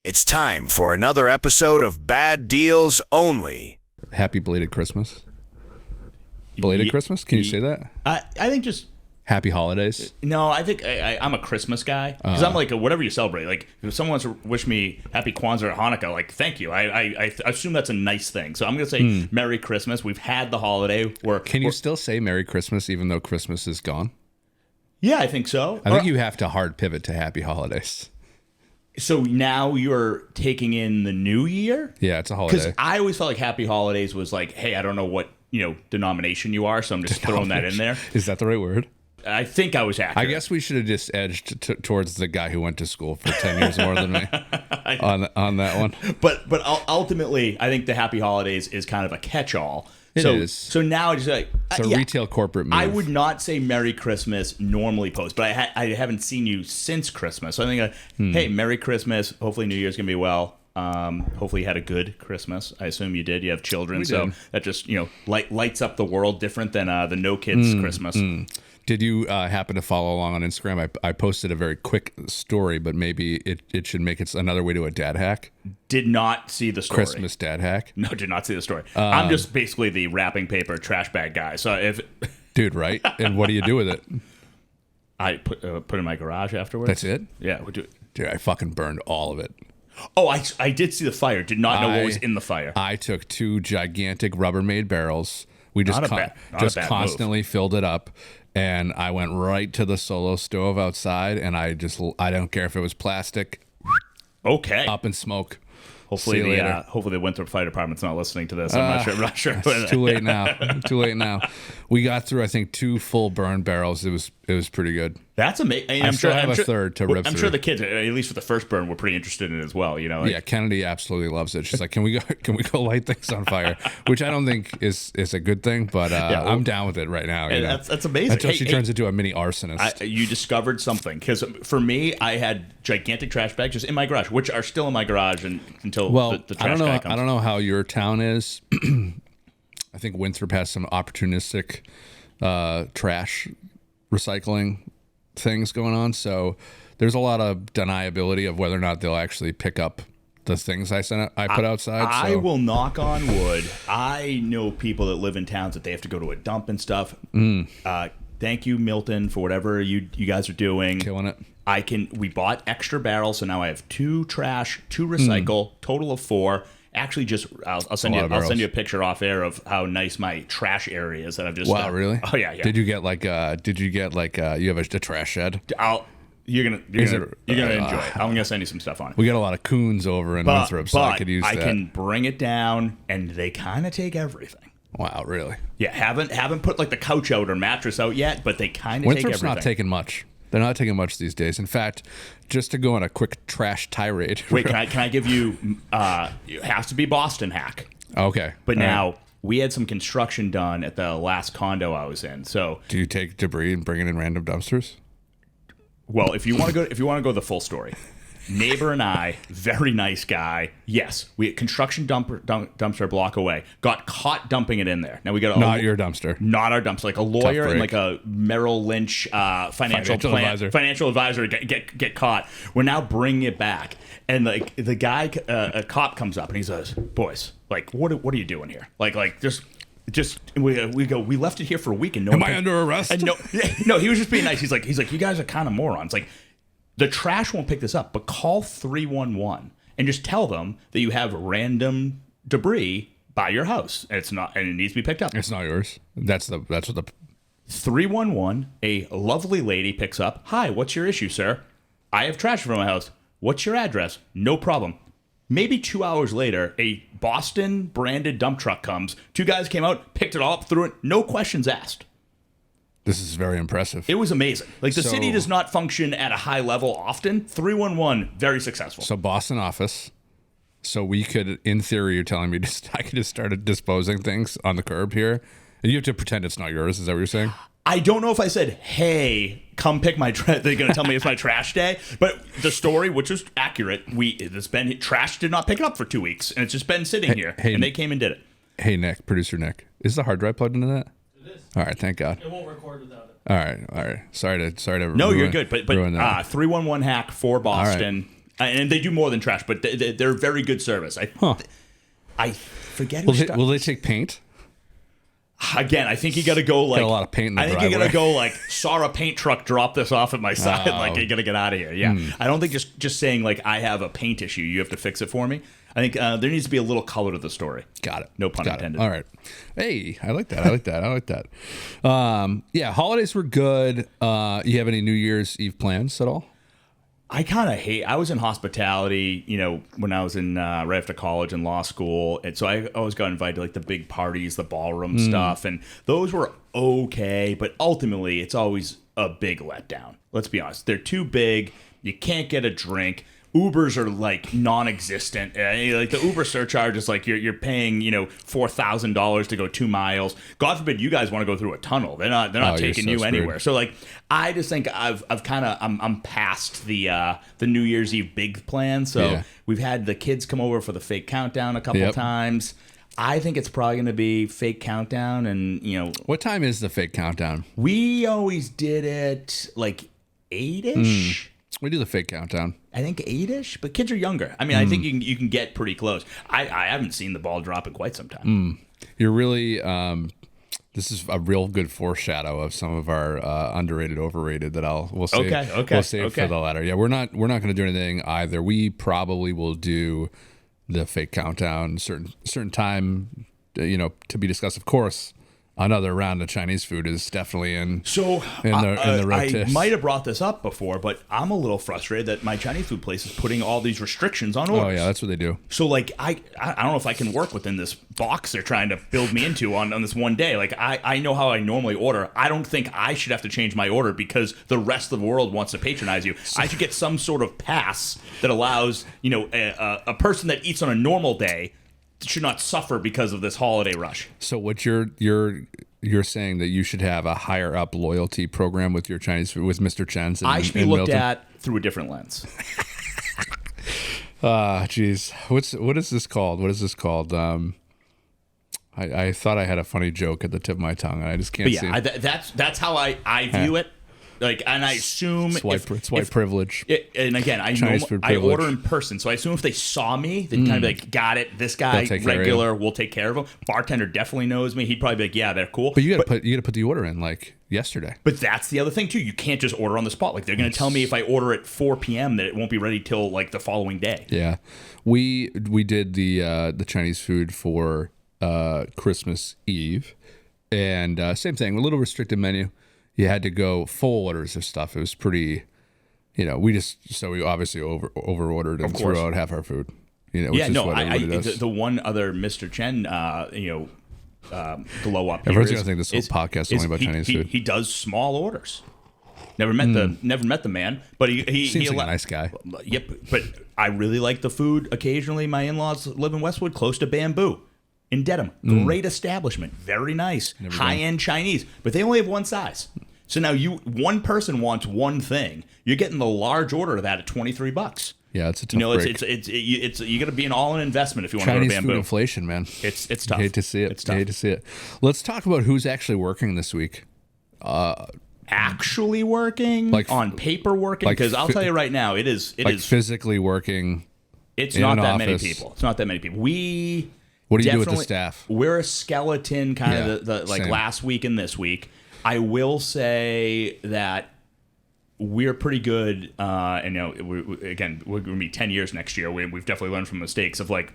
It's time for another episode of Bad Deals Only. Happy belated Christmas. Belated Christmas? Can you say that? I think just Happy holidays. no. I think I'm a Christmas guy because I'm like whatever you celebrate. Like if someone wants to wish me Happy Kwanzaa or Hanukkah, like thank you. I assume that's a nice thing. So I'm gonna say Merry Christmas. We've had the holiday. Can you still say Merry Christmas even though Christmas is gone? Yeah, I think so. I think you have to hard pivot to Happy Holidays. So now you're taking in the new year? Yeah, it's a Because holiday. I always felt like Happy Holidays was like, hey, I don't know what denomination you are, so I'm just throwing that in there. Is that the right word? I think I was accurate. I guess we should have just edged towards the guy who went to school for 10 years more than me on that one. But ultimately, I think the Happy Holidays is kind of a catch-all. It is. So now it's like It's a retail corporate move. I would not say Merry Christmas normally post, but I haven't seen you since Christmas. So I think, hey, Merry Christmas. Hopefully New Year's gonna be well. Hopefully you had a good Christmas. I assume you did. You have children, We so did. that just lights up the world different than the no kids Christmas. Did you happen to follow along on Instagram? I posted a very quick story, but maybe it should make it another way to a dad hack. Did not see the story. Christmas dad hack. No, did not see the story. I'm just basically the wrapping paper trash bag guy. So if Dude, right? And what do you do with it? I put in my garage afterwards. That's it? Yeah, we do it. Dude, I fucking burned all of it. Oh, I did see the fire. Did not know what was in the fire. I took two gigantic Rubbermaid barrels. We just Not a bad constantly filled it up, and I went right to the Solo stove outside, and I don't care if it was plastic, Okay. up in smoke. Hopefully See you later. hopefully the Winthrop Fire Department's not listening to this. I'm not sure. It's too late now. Too late now. We got through, I think, 2 full burn barrels. It was pretty good. That's amazing. I still have a third to rip I'm through. sure the kids, at least for the first burn, were pretty interested in it as well. Yeah, Kennedy absolutely loves it. She's like, "Can we go light things on fire?" Which I don't think is a good thing, but I'm down with it right now. You know? That's amazing. Until she turns into a mini arsonist. You discovered something because for me, I had gigantic trash bags just in my garage, which are still in my garage until the trash guy comes. I don't know how your town is. I think Winthrop has some opportunistic trash recycling things going on, so there's a lot of deniability of whether or not they'll actually pick up the things I put outside. I will knock on wood. I know people that live in towns that they have to go to a dump and stuff. Thank you, Milton, for whatever you guys are doing. Killing it. We bought extra barrels, so now I have 2 trash, 2 recycle, total of 4. Actually, I'll send you a picture off air of how nice my trash area is that I've just. Wow, really? Oh yeah. Did you get like you have a trash shed? You're gonna enjoy it. I'm gonna send you some stuff on it. We got a lot of coons over in Winthrop, so I could use that. I can bring it down, and they kind of take everything. Wow, really? Yeah, haven't put like the couch out or mattress out yet, but they kind of take everything. Winthrop's not taking much. They're not taking much these days. In fact, just to go on a quick trash tirade. Wait, can I give you? It has to be Boston hack. Okay, But now we had some construction done at the last condo I was in. So, do you take debris and bring it in random dumpsters? well, if you want to go the full story, neighbor and I, very nice guy. Yes, we construction dumpster a block away. Got caught dumping it in there. Now we got Not your dumpster. Not our dumpster. Like a lawyer break. and like a Merrill Lynch financial advisor get caught. We're now bringing it back, and like the guy, a cop comes up and he says, "Boys, like what are you doing here? Like just." We go. We left it here for a week, and Am I under arrest? And no. He was just being nice. He's like, you guys are kind of morons. Like, the trash won't pick this up, but call 311 and just tell them that you have random debris by your house, and it needs to be picked up. It's not yours. That's what the 311. A lovely lady picks up. Hi, what's your issue, sir? I have trash from my house. What's your address? No problem. Maybe 2 hours later, a Boston branded dump truck comes. 2 guys came out, picked it all up, threw it, no questions asked. This is very impressive. It was amazing. Like, the city does not function at a high level often. 311, very successful. So Boston office. So we could, in theory, you're telling me I could just start disposing things on the curb here. And you have to pretend it's not yours. Is that what you're saying? I don't know if I said, hey, come pick my trash. They're going to tell me it's my trash day. But the story, which was accurate, trash did not pick it up for 2 weeks. And it's just been sitting here. And they came and did it. Hey, Nick, producer Nick. Is the hard drive plugged into that? It is. All right, thank God. It won't record without it. All right. Sorry to No, ruin, you're good. But 311 hack for Boston. And they do more than trash, but they're very good service. I forget. Will they take paint? Again, I think you got to go like got a lot of paint in the I think driveway. you got to go like saw a paint truck drop this off at my side. Like you got to get out of here. Yeah, I don't think just saying like I have a paint issue, you have to fix it for me. I think there needs to be a little color to the story. Got it. No pun intended. All right. Hey, I like that. I like that. Yeah, holidays were good. You have any New Year's Eve plans at all? I kind of hate. I was in hospitality, when I was in right after college and law school, and so I always got invited to like the big parties, the ballroom stuff, and those were okay. But ultimately, it's always a big letdown. Let's be honest; they're too big. You can't get a drink. Ubers are like non-existent. Like the Uber surcharge is like you're paying $4,000 to go 2 miles. God forbid you guys want to go through a tunnel. They're not taking you anywhere. So like I just think I'm past the New Year's Eve big plan. So we've had the kids come over for the fake countdown a couple times. I think it's probably going to be fake countdown, and What time is the fake countdown? we always did it like 8-ish. We do the fake countdown. I think 8-ish, but kids are younger. I mean, I think you can get pretty close. I haven't seen the ball drop in quite some time. You're really this is a real good foreshadow of some of our underrated, overrated that we'll save. We'll save for the latter. Yeah, we're not going to do anything either. We probably will do the fake countdown certain time, to be discussed. Of course, another round of Chinese food is definitely in the rotation. I might have brought this up before, but I'm a little frustrated that my Chinese food place is putting all these restrictions on orders. Oh yeah, that's what they do. So like I don't know if I can work within this box they're trying to build me into on this one day. Like I know how I normally order. I don't think I should have to change my order because the rest of the world wants to patronize you. I should get some sort of pass that allows a person that eats on a normal day should not suffer because of this holiday rush. So what you're saying that you should have a higher up loyalty program with your Chinese food with Mr. Chen's. I should be looked at through a different lens. Geez, what is this called? What is this called? I thought I had a funny joke at the tip of my tongue, and I just can't see. That's how I view it. Like, and I assume it's white privilege. And again, I order in person, so I assume if they saw me, they'd kind of be like, "Got it, this guy regular, we'll take care of him." Bartender definitely knows me; he'd probably be like, "Yeah, they're cool." But you got to put the order in like yesterday. But that's the other thing too. You can't just order on the spot. Like they're going to tell me if I order at 4 p.m. that it won't be ready till like the following day. Yeah, we did the Chinese food for Christmas Eve, and same thing, a little restricted menu. You had to go full orders of stuff. It was pretty, we obviously over ordered and threw out half our food. The one other Mr. Chen, glow up. Everyone's gonna think this whole podcast is only about Chinese food. He does small orders. Never met the man, but he seems like a nice guy. Yep, but I really like the food. Occasionally, my in-laws live in Westwood, close to Bamboo. In Dedham, great establishment, very nice, high-end Chinese, but they only have one size. So now one person wants one thing. You're getting the large order of that at $23. Yeah, it's a tough break. It's you got to be an all-in investment if you want Chinese to go to Bamboo. Food inflation, man. It's tough. Hate to see it. It's tough. Hate to see it. Let's talk about who's actually working this week. Actually working, like on paper working, because I'll tell you right now, it is physically working. It's not that many people. It's not that many people. What do you do with the staff? We're a skeleton kind of the like same. Last week and this week. I will say that we're pretty good. And we're going to be 10 years next year. We've definitely learned from mistakes of like,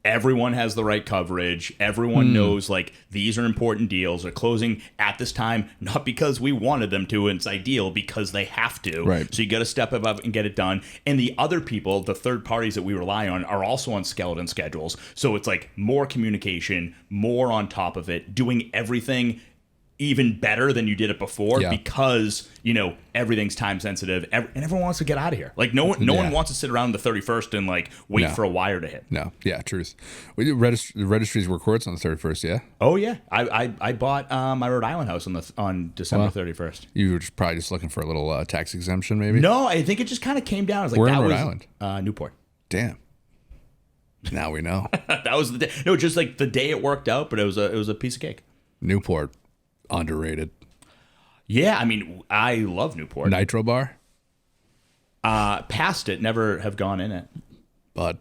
everyone has the right coverage. Everyone knows like these are important deals. They're closing at this time, not because we wanted them to, and it's ideal because they have to. Right. So you got to step up and get it done. And the other people, the third parties that we rely on, are also on skeleton schedules. So it's like more communication, more on top of it, doing everything even better than you did it before because everything's time sensitive and everyone wants to get out of here. Like no one wants to sit around the 31st and like wait for a wire to hit. No, yeah, truth. The registries were courts on the 31st. Yeah. Oh yeah, I bought my Rhode Island house on December 31st. You were probably just looking for a little tax exemption, maybe. No, I think it just kind of came down. I was like, where in Rhode Island? Newport. Damn. Now we know. That was the day. No, just like the day it worked out, but it was a piece of cake. Newport. Underrated. Yeah, I mean, I love Newport. Nitro Bar? Past it, never have gone in it. But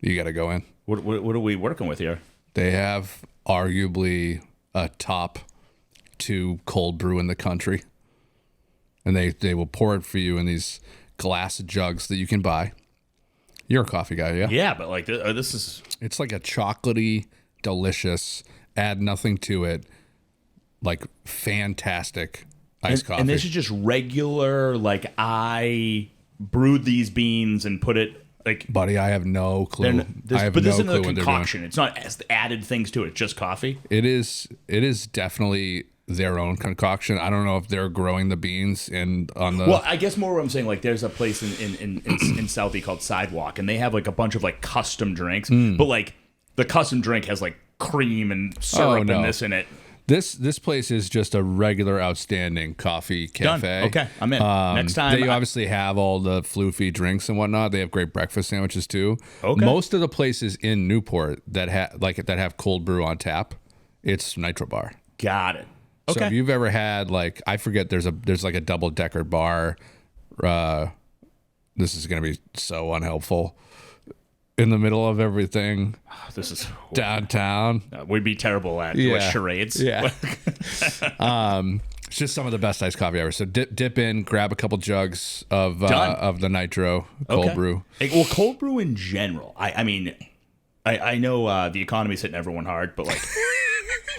you got to go in. What are we working with here? They have arguably a top 2 cold brew in the country. And they will pour it for you in these glass jugs that you can buy. You're a coffee guy, yeah? Yeah, but like this is... It's like a chocolatey, delicious, add nothing to it, like fantastic iced coffee. And this is just regular, like I brewed these beans and put it like... Buddy, I have no clue. But this isn't a concoction. It's not added things to it. It's just coffee. It is definitely their own concoction. I don't know if they're growing the beans on the... Well, I guess more what I'm saying, like there's a place in Southie called Sidewalk, and they have like a bunch of like custom drinks, but like the custom drink has like cream and syrup and this in it. This place is just a regular, outstanding coffee cafe. Done. Okay, I'm in. Next time, they obviously have all the floofy drinks and whatnot. They have great breakfast sandwiches too. Okay. Most of the places in Newport that have cold brew on tap, it's Nitro Bar. Got it. Okay. So if you've ever had like, I forget, there's like a double-decker bar. This is gonna be so unhelpful. In the middle of everything, this is downtown. We'd be terrible at with charades. Yeah. It's just some of the best iced coffee ever. So dip in, grab a couple jugs of the Nitro cold brew. Well, cold brew in general. I mean, I know the economy's hitting everyone hard, but like,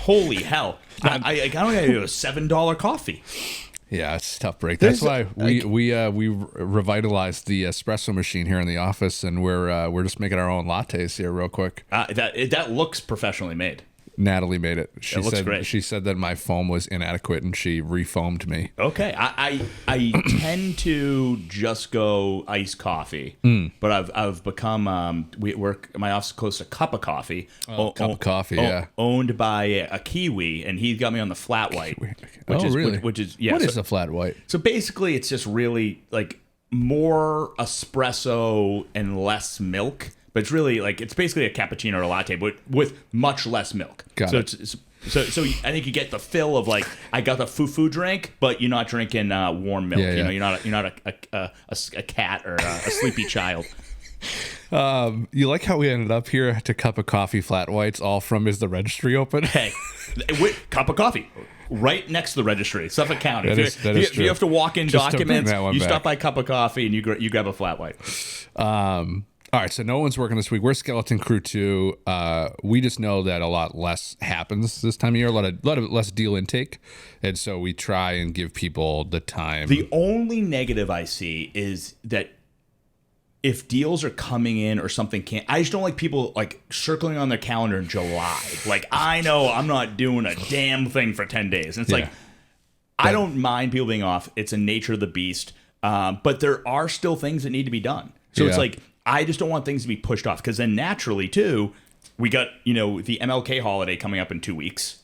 holy hell! I don't get a $7 coffee. Yeah, it's a tough break. That's why we revitalized the espresso machine here in the office, and we're just making our own lattes here real quick. That looks professionally made. Natalie made it. It looks great. She said that my foam was inadequate, and she refoamed me. Okay, I tend to just go iced coffee, but I've become my office is close to Cup of Coffee. Cup of Coffee, yeah. Owned by a Kiwi, and he got me on the flat white. Really? Which is yeah. What is a flat white? So basically, it's just really like more espresso and less milk. But it's really like it's basically a cappuccino or a latte, but with much less milk. Got it. So I think you get the fill of like I got the foo drink, but you're not drinking warm milk. Yeah. You know, you're not a cat or a sleepy child. You like how we ended up here to Cup of Coffee flat whites, all from Is the Registry Open? Hey, Cup of Coffee. Right next to the registry, Suffolk County. That is true. If you have to walk in Just documents, you stop by Cup of Coffee and you grab a flat white. All right, so no one's working this week. We're Skeleton Crew 2. We just know that a lot less happens this time of year, a lot of less deal intake, and so we try and give people the time. The only negative I see is that if deals are coming in or something I just don't like people like circling on their calendar in July. Like I know I'm not doing a damn thing for 10 days. And it's like I don't mind people being off. It's a nature of the beast. But there are still things that need to be done. So it's like I just don't want things to be pushed off because then naturally too, we got, the MLK holiday coming up in 2 weeks.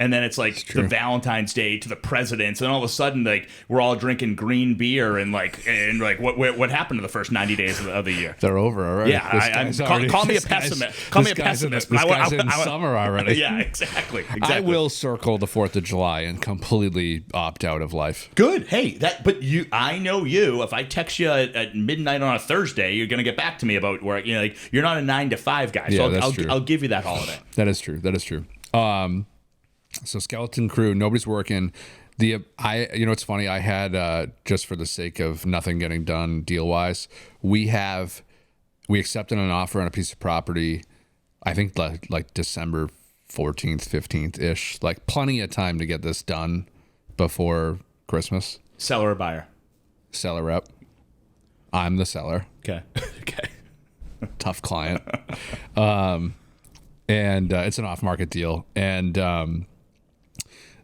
And then it's like the Valentine's Day to the presidents, and all of a sudden, like we're all drinking green beer, and what happened to the first 90 days of the year? They're over already. Yeah, call me a pessimist. Call me a pessimist. This guy's in summer already. Yeah, exactly. I will circle the 4th of July and completely opt out of life. Good. Hey, I know you. If I text you at midnight on a Thursday, you're gonna get back to me about work. You're not a 9 to 5 guy. So I'll give you that holiday. That is true. So Skeleton Crew, nobody's working. It's funny. I had just for the sake of nothing getting done deal wise, we accepted an offer on a piece of property. I think like December 14th, 15th ish. Like plenty of time to get this done before Christmas. Seller or buyer? Seller rep. I'm the seller. Okay. Okay. Tough client. And it's an off-market deal, and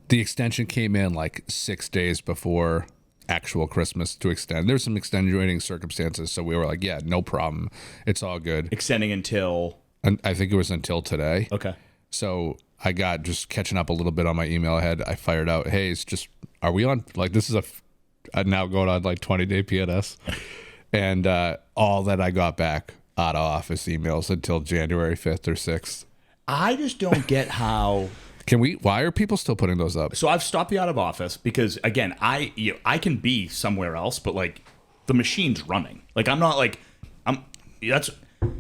the extension came in like 6 days before actual Christmas to extend. There's some extenuating circumstances, so we were like, yeah, no problem. It's all good. Extending until? And I think it was until today. Okay. So I got just catching up a little bit on my email. I fired out, hey, it's just, are we on, like, this is now going on like 20-day PNS. And all that I got back out of office emails until January 5th or 6th. I just don't get how... Why are people still putting those up? So I've stopped you out of office because, again, I can be somewhere else, but like the machine's running. Like I'm not like that's.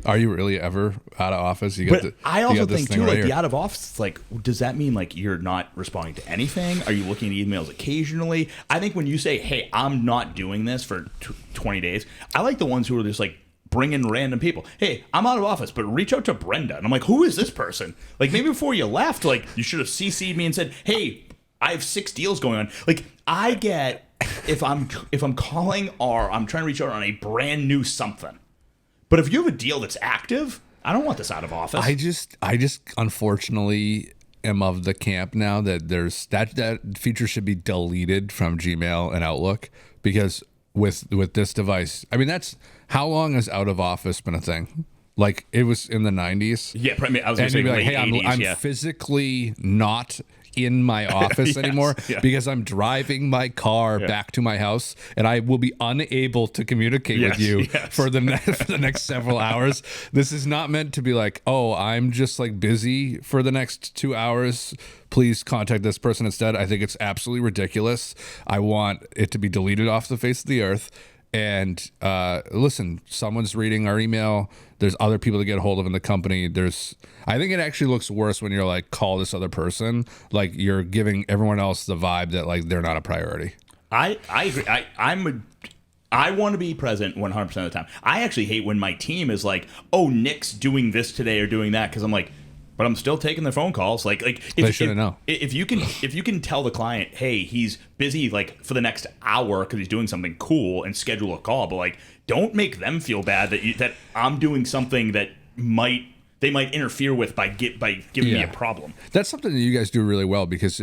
Are you really ever out of office? But I also think too, like here. the out of office, like does that mean like you're not responding to anything? Are you looking at emails occasionally? I think when you say, "Hey, I'm not doing this for 20 days," I like the ones who are just like bring in random people. Hey, I'm out of office, but reach out to Brenda, and I'm like, who is this person? Like maybe before you left, like you should have CC'd me and said, "Hey, I have 6 deals going on." Like I get if I'm calling or I'm trying to reach out on a brand new something. But if you have a deal that's active, I don't want this out of office. I just unfortunately am of the camp now that there's that feature should be deleted from Gmail and Outlook, because with this device, I mean, that's how long has out of office been a thing? Like it was in the 90s. Yeah, I was going to And say you'd be like, late hey, 80s, I'm yeah. physically not in my office anymore because I'm driving my car back to my house, and I will be unable to communicate with you for the next several hours. This is not meant to be like, oh, I'm just like busy for the next 2 hours. Please contact this person instead. I think it's absolutely ridiculous. I want it to be deleted off the face of the earth. And listen, someone's reading our email. There's other people to get a hold of in the company. I think it actually looks worse when you're like, call this other person. Like you're giving everyone else the vibe that like they're not a priority. I agree. I want to be present 100% of the time. I actually hate when my team is like, oh, Nick's doing this today or doing that, because I'm like, but I'm still taking their phone calls. Like they shouldn't know. If you can tell the client, hey, he's busy like for the next hour because he's doing something cool, and schedule a call. But like, don't make them feel bad that I'm doing something that they might interfere with by giving me a problem. That's something that you guys do really well, because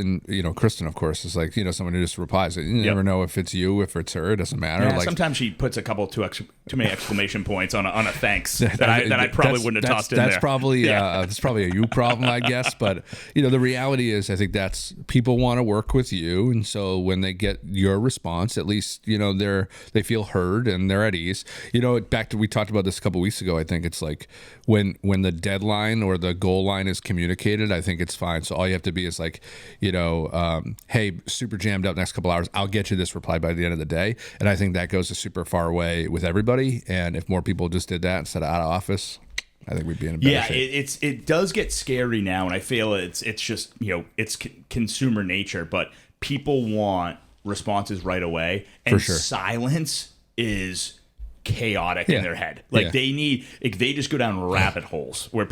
Kristen, of course, is like, someone who just replies it. You never know if it's you, if it's her, it doesn't matter. Yeah, like, sometimes she puts a couple too many exclamation points on a thanks that I probably wouldn't have tossed in there. That's probably a you problem, I guess. But the reality is, I think that's people want to work with you, and so when they get your response, at least they feel heard and they're at ease. Back to we talked about this a couple weeks ago. I think it's like when the deadline or the goal line is communicated, I think it's fine. So all you have to be is like, hey, super jammed up next couple hours, I'll get you this reply by the end of the day. And I think that goes a super far way with everybody. And if more people just did that instead of out of office, I think we'd be in a better shape. It does get scary now, and I feel it's just it's consumer nature, but people want responses right away, and for sure. Silence is chaotic in their head. Like they just go down rabbit holes where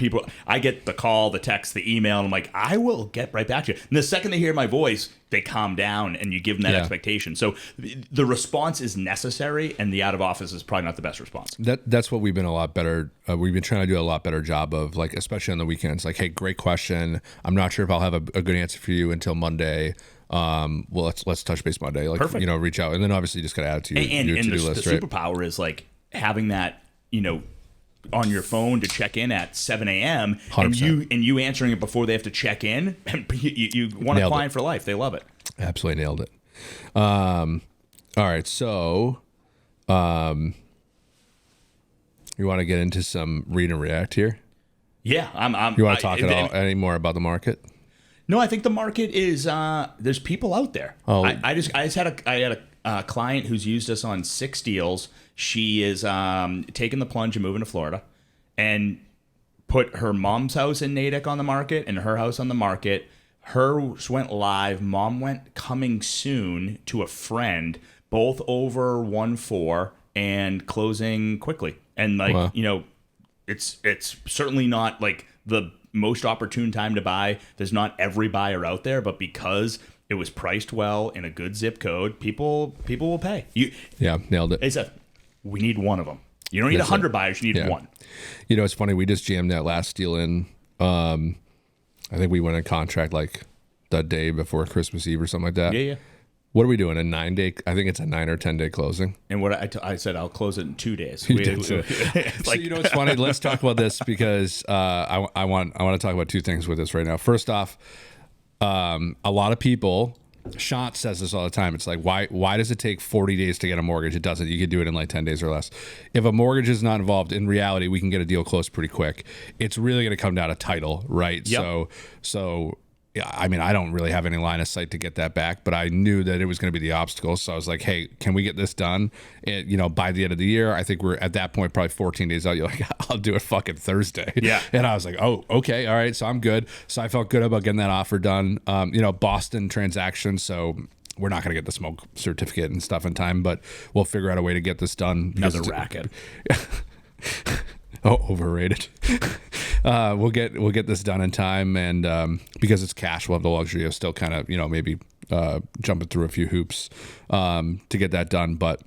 I get the call, the text, the email, and I'm like, I will get right back to you. And the second they hear my voice, they calm down, and you give them that expectation. So the response is necessary, and the out of office is probably not the best response. That's what we've been a lot better. We've been trying to do a lot better job of, like, especially on the weekends. Like, hey, great question. I'm not sure if I'll have a good answer for you until Monday. Well, let's touch base Monday. Like, perfect. Reach out, and then obviously just got to add to your to-do list. The superpower is like having that, on your phone to check in at 7 a.m. 100%. and you answering it before they have to check in. And you want a client for life. They love it. Absolutely nailed it. All right, so you want to get into some read and react here? Yeah, You want to talk any more about the market? No, I think the market is there's people out there. Oh, I just had a client who's used us on 6 deals. She is taking the plunge and moving to Florida, and put her mom's house in Natick on the market and her house on the market. Hers went live. Mom went coming soon to a friend. Both over 1.4 and closing quickly. And it's certainly not like the most opportune time to buy. There's not every buyer out there, but because it was priced well in a good zip code, people will pay. Nailed it. They said, we need one of them. You don't need 100 buyers, you need one. It's funny, we just jammed that last deal in. I think we went in contract like the day before Christmas Eve or something like that. Yeah. What are we doing? A 9-day? I think it's a 9 or 10-day closing. And what I said, I'll close it in 2 days. So it's funny. Let's talk about this, because I want to talk about 2 things with this right now. First off, a lot of people. Shant says this all the time. It's like, why does it take 40 days to get a mortgage? It doesn't. You could do it in like 10 days or less. If a mortgage is not involved, in reality, we can get a deal closed pretty quick. It's really going to come down to title, right? Yep. So yeah, I mean, I don't really have any line of sight to get that back, but I knew that it was going to be the obstacle. So I was like, hey, can we get this done? And, by the end of the year, I think we're at that point, probably 14 days out. You're like, I'll do it fucking Thursday. Yeah. And I was like, oh, okay. All right. So I'm good. So I felt good about getting that offer done. Boston transaction. So we're not going to get the smoke certificate and stuff in time, but we'll figure out a way to get this done. Another racket. Oh, overrated. We'll get this done in time, and because it's cash, we'll have the luxury of still kind of maybe jumping through a few hoops to get that done. But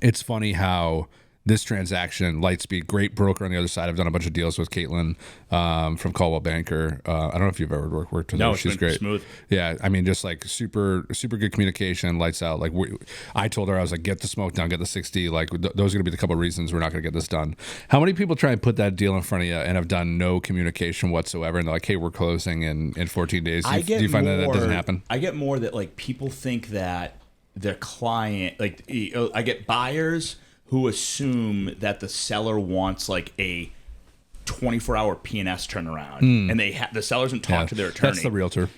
it's funny how this transaction, Lightspeed, great broker on the other side. I've done a bunch of deals with Caitlin from Coldwell Banker. I don't know if you've ever worked with her. She's great. Smooth. Yeah, I mean, just like super good communication, lights out. Like I told her, I was like, get the smoke down, get the 60. Like those are gonna be the couple of reasons we're not gonna get this done. How many people try and put that deal in front of you and have done no communication whatsoever, and they're like, hey, we're closing in 14 days. Do you find that doesn't happen? I get more that like people think that their client, like I get buyers who assume that the seller wants like a 24-hour P&S turnaround, and the seller doesn't talk to their attorney. That's the realtor.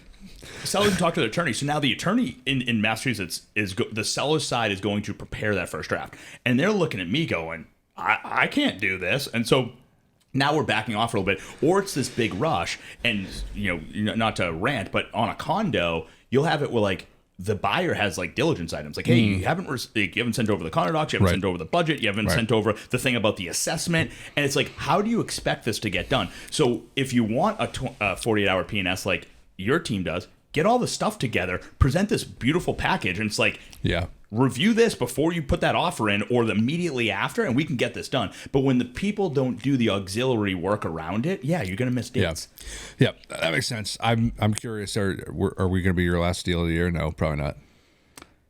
The seller doesn't talk to their attorney, so now the attorney in Massachusetts the seller's side is going to prepare that first draft, and they're looking at me going, I can't do this, and so now we're backing off a little bit, or it's this big rush, and not to rant, but on a condo, you'll have it where like the buyer has like diligence items like, hey, you haven't sent over the condo docs, you haven't sent over the budget, you haven't sent over the thing about the assessment, and it's like, how do you expect this to get done? So if you want a 48-hour P&S like your team does, get all the stuff together, present this beautiful package, and it's like, review this before you put that offer in or immediately after, and we can get this done. But when the people don't do the auxiliary work around it, you're going to miss dates. Yeah, that makes sense. I'm curious, are we going to be your last deal of the year? No, probably not.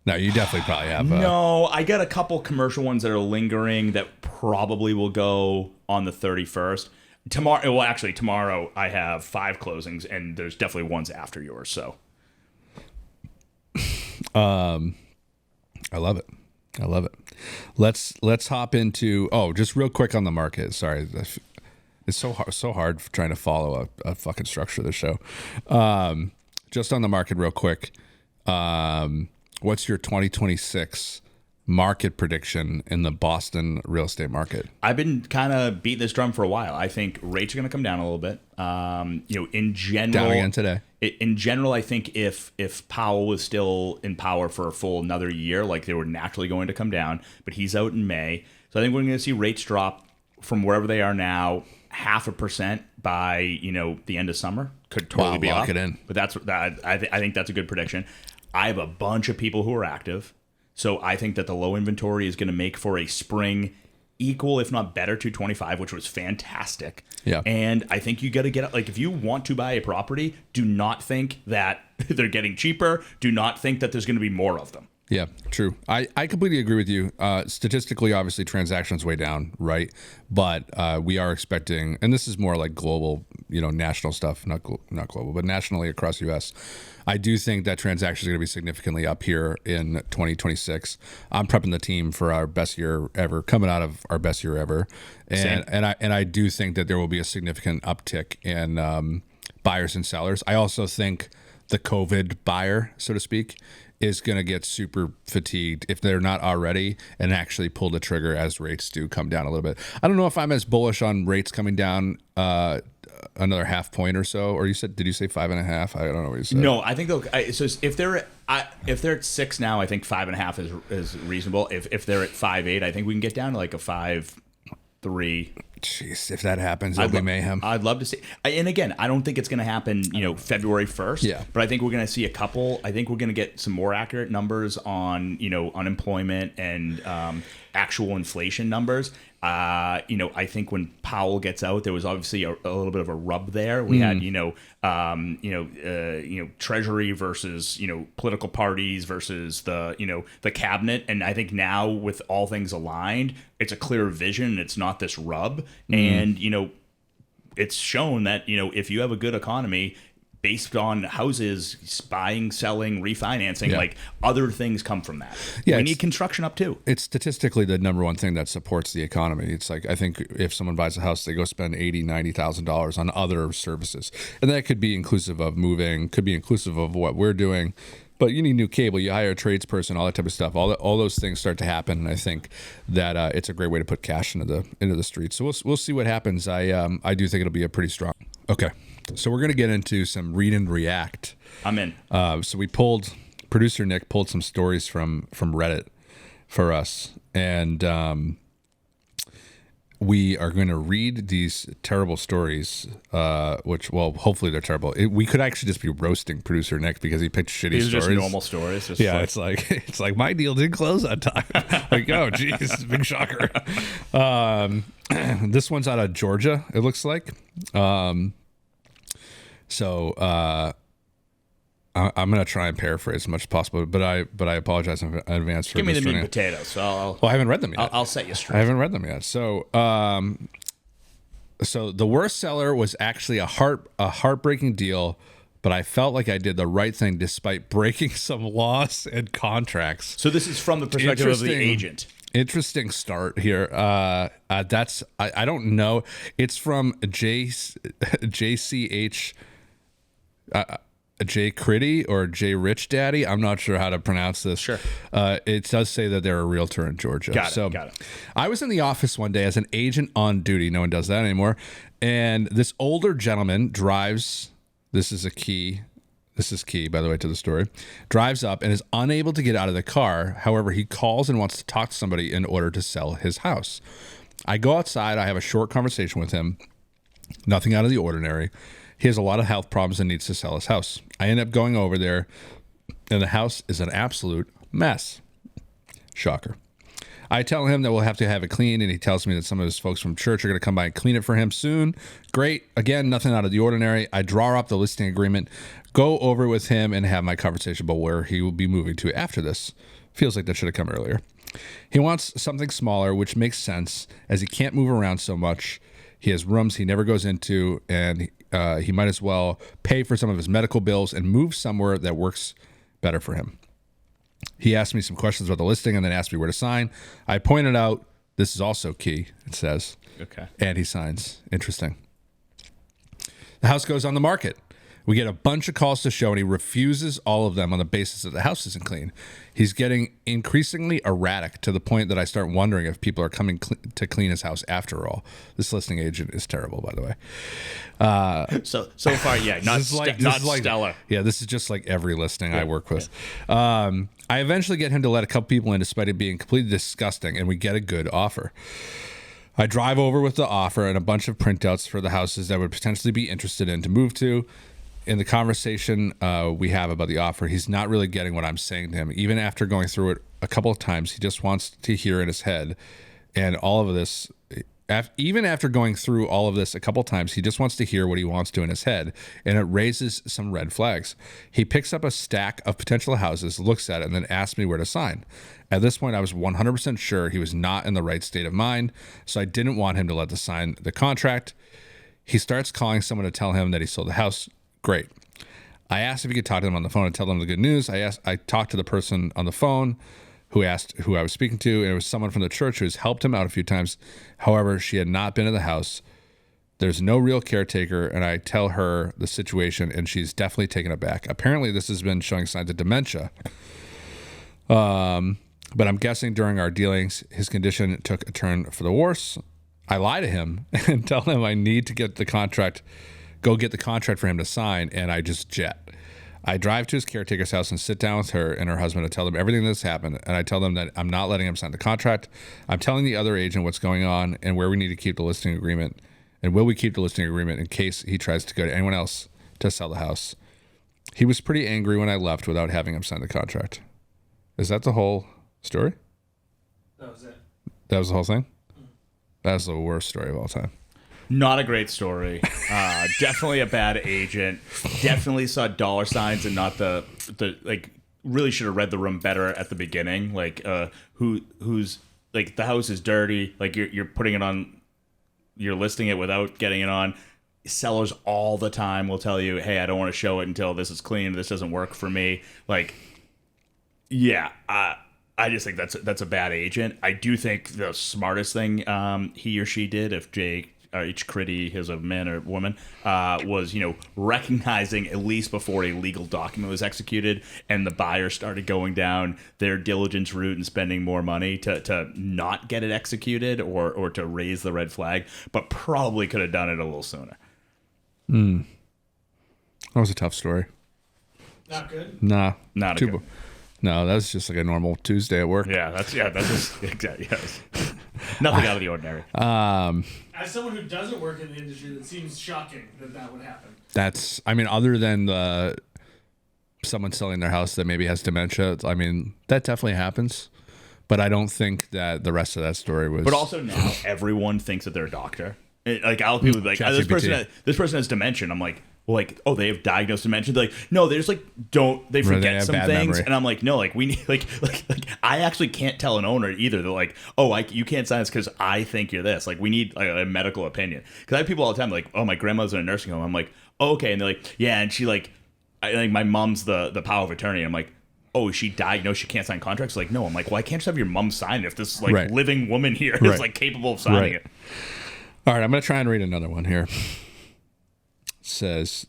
No, you definitely probably have. No, I got a couple commercial ones that are lingering that probably will go on the 31st. Tomorrow I have 5 closings, and there's definitely ones after yours. So, I love it. Let's hop into just real quick on the market. Sorry, it's so hard trying to follow a fucking structure of the show. Just on the market real quick. What's your 2026 market prediction in the Boston real estate market? I've been kind of beating this drum for a while. I think rates are going to come down a little bit. In general, down again today. In general, I think if Powell was still in power for a full another year, like they were naturally going to come down, but he's out in May, so I think we're going to see rates drop from wherever they are now 0.5% by the end of summer. Could totally be lock off. It in. But I think that's a good prediction. I have a bunch of people who are active. So I think that the low inventory is going to make for a spring equal, if not better, to 25, which was fantastic. Yeah. And I think you got to get, like, if you want to buy a property, do not think that they're getting cheaper. Do not think that there's going to be more of them. Yeah, true. I completely agree with you. Statistically, obviously, transactions way down, right? But we are expecting, and this is more like global, national stuff, not global, but nationally across the U.S. I do think that transactions are going to be significantly up here in 2026. I'm prepping the team for our best year ever, coming out of our best year ever, and I do think that there will be a significant uptick in buyers and sellers. I also think the COVID buyer, so to speak, is going to get super fatigued if they're not already and actually pull the trigger as rates do come down a little bit. I don't know if I'm as bullish on rates coming down another 0.5 point or so. Or did you say 5.5? I don't know what you said. No, I think so if they're at 6 now, I think 5.5 is reasonable. If they're at 5.8, I think we can get down to like a 5.3. Jeez, if that happens, it'll be mayhem. I'd love to see. And again, I don't think it's going to happen, February 1st. Yeah. But I think we're going to see a couple. I think we're going to get some more accurate numbers on, unemployment and actual inflation numbers. I think when Powell gets out, there was obviously a little bit of a rub there. We had, Treasury versus, political parties versus the cabinet. And I think now with all things aligned, it's a clear vision. It's not this rub. And, it's shown that, if you have a good economy, based on houses, buying, selling, refinancing. Yeah. Like other things come from that. Yeah, we it's- need construction up too. It's statistically the number one thing that supports the economy. It's like, I think if someone buys a house, they go spend $80,000-$90,000 on other services, and that could be inclusive of moving, could be inclusive of what we're doing. But you need new cable, you hire a tradesperson, all that type of stuff. All those things start to happen, and I think that it's a great way to put cash into the streets. So we'll see what happens. I do think it'll be a pretty strong. Okay, so we're gonna get into some read and react. I'm in. So producer Nick pulled some stories from Reddit for us, and we are going to read these terrible stories, which, well, hopefully they're terrible. We could actually just be roasting producer Nick because he picked shitty These are stories. just normal stories. Just Yeah, like, it's like my deal didn't close on time. Like, oh, geez, big shocker. This one's out of Georgia, it looks like. I'm gonna try and paraphrase as much as possible, but I apologize in advance for give me the meat misreading and it. potatoes. So Well, I haven't read them yet. I'll set you I straight. haven't read them yet. So the worst seller was actually a heartbreaking deal, but I felt like I did the right thing despite breaking some laws and contracts. So this is from the perspective of the Interesting. agent. Interesting start here. That's I don't know. It's from JCH J Critty or J Rich Daddy. I'm not sure how to pronounce this. Sure. It does say that they're a realtor in Georgia. Got it. I was in the office one day as an agent on duty. No one does that anymore. And this older gentleman drives. This is key, by the way, to the story. Drives up and is unable to get out of the car. However, he calls and wants to talk to somebody in order to sell his house. I go outside. I have a short conversation with him. Nothing out of the ordinary. He has a lot of health problems and needs to sell his house. I end up going over there, and the house is an absolute mess. Shocker. I tell him that we'll have to have it cleaned, and he tells me that some of his folks from church are going to come by and clean it for him soon. Great. Again, nothing out of the ordinary. I draw up the listing agreement, go over with him, and have my conversation about where he will be moving to after this. Feels like that should have come earlier. He wants something smaller, which makes sense, as he can't move around so much. He has rooms he never goes into, and he might as well pay for some of his medical bills and move somewhere that works better for him. He asked me some questions about the listing and then asked me where to sign. I pointed out, this is also key, it says. Okay. And he signs. Interesting. The house goes on the market. We get a bunch of calls to show, and he refuses all of them on the basis that the house isn't clean. He's getting increasingly erratic to the point that I start wondering if people are coming to clean his house after all. This listing agent is terrible, by the way. So far, yeah, not stellar. Yeah, this is just like every listing I work with. I eventually get him to let a couple people in despite it being completely disgusting, and we get a good offer. I drive over with the offer and a bunch of printouts for the houses that would potentially be interested in to move to. In the conversation we have about the offer, he's not really getting what I'm saying to him. Even after going through it a couple of times, he just wants to hear in his head. And all of this, even after going through all of this a couple of times, he just wants to hear what he wants to in his head. And it raises some red flags. He picks up a stack of potential houses, looks at it, and then asks me where to sign. At this point, I was 100% sure he was not in the right state of mind, so I didn't want him to let us sign the contract. He starts calling someone to tell him that he sold the house. Great. I asked if he could talk to them on the phone and tell them the good news. I talked to the person on the phone who asked who I was speaking to, and it was someone from the church who has helped him out a few times. However, she had not been in the house. There's no real caretaker, and I tell her the situation, and she's definitely taken aback. Apparently, this has been showing signs of dementia. But I'm guessing during our dealings, his condition took a turn for the worse. I lie to him and tell him I need to get the contract for him to sign, and I just jet. I drive to his caretaker's house and sit down with her and her husband to tell them everything that's happened, and I tell them that I'm not letting him sign the contract. I'm telling the other agent what's going on and where we need to keep the listing agreement, and will we keep the listing agreement in case he tries to go to anyone else to sell the house. He was pretty angry when I left without having him sign the contract. Is that the whole story? That was it. That was the whole thing? That's the worst story of all time. Not a great story. Definitely a bad agent. Definitely saw dollar signs and not the like. Really should have read the room better at the beginning. Like who's like the house is dirty. Like you're putting it on. You're listing it without getting it on. sellers all the time will tell you, hey, I don't want to show it until this is clean. This doesn't work for me. Like, yeah, I just think that's a bad agent. I do think the smartest thing he or she did, if Jake each critty is a man or woman, was recognizing at least before a legal document was executed and the buyer started going down their diligence route and spending more money to not get it executed or to raise the red flag, but probably could have done it a little sooner. That was a tough story. Not good. Nah, Not a good. No, that was just like a normal Tuesday at work. That's just exactly, yes. Nothing out of the ordinary. As someone who doesn't work in the industry, that seems shocking that would happen. Other than someone selling their house that maybe has dementia, I mean, that definitely happens. But I don't think that the rest of that story was. But also now everyone thinks that they're a doctor. Like, I'll people be like, this person has dementia. And I'm like, well, like, oh, they have diagnosed dementia. They're like, no, they just like they forget some things. Memory. And I'm like, no, like we need like I actually can't tell an owner either. They're like, oh, you can't sign this because I think you're this. Like, we need a medical opinion. Because I have people all the time like, oh, my grandmother's in a nursing home. I'm like, oh, okay, and they're like, yeah, and she I think my mom's the power of attorney. I'm like, oh, is she diagnosed? She can't sign contracts? Like, no. I'm like, well, I can't just have your mom sign it if this like living woman here is like capable of signing it. All right, I'm going to try and read another one here. It says,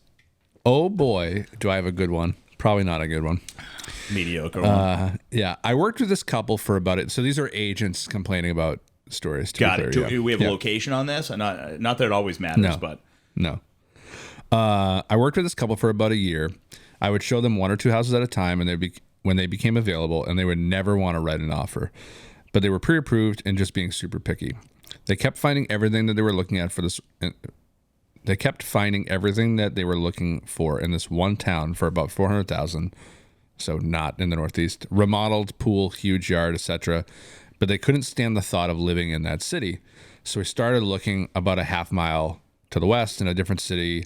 oh boy, do I have a good one. Probably not a good one. Mediocre one. Yeah, I worked with this couple for about it. So these are agents complaining about stories. Got it. Do we have a location on this? Not that it always matters, but. No. I worked with this couple for about a year. I would show them one or two houses at a time, and when they became available, and they would never want to write an offer. But they were pre-approved and just being super picky. They kept finding everything that they were looking at for this. They kept finding everything that they were looking for in this one town for about $400,000. So not in the Northeast. Remodeled pool, huge yard, etc. But they couldn't stand the thought of living in that city. So we started looking about a half mile to the west in a different city,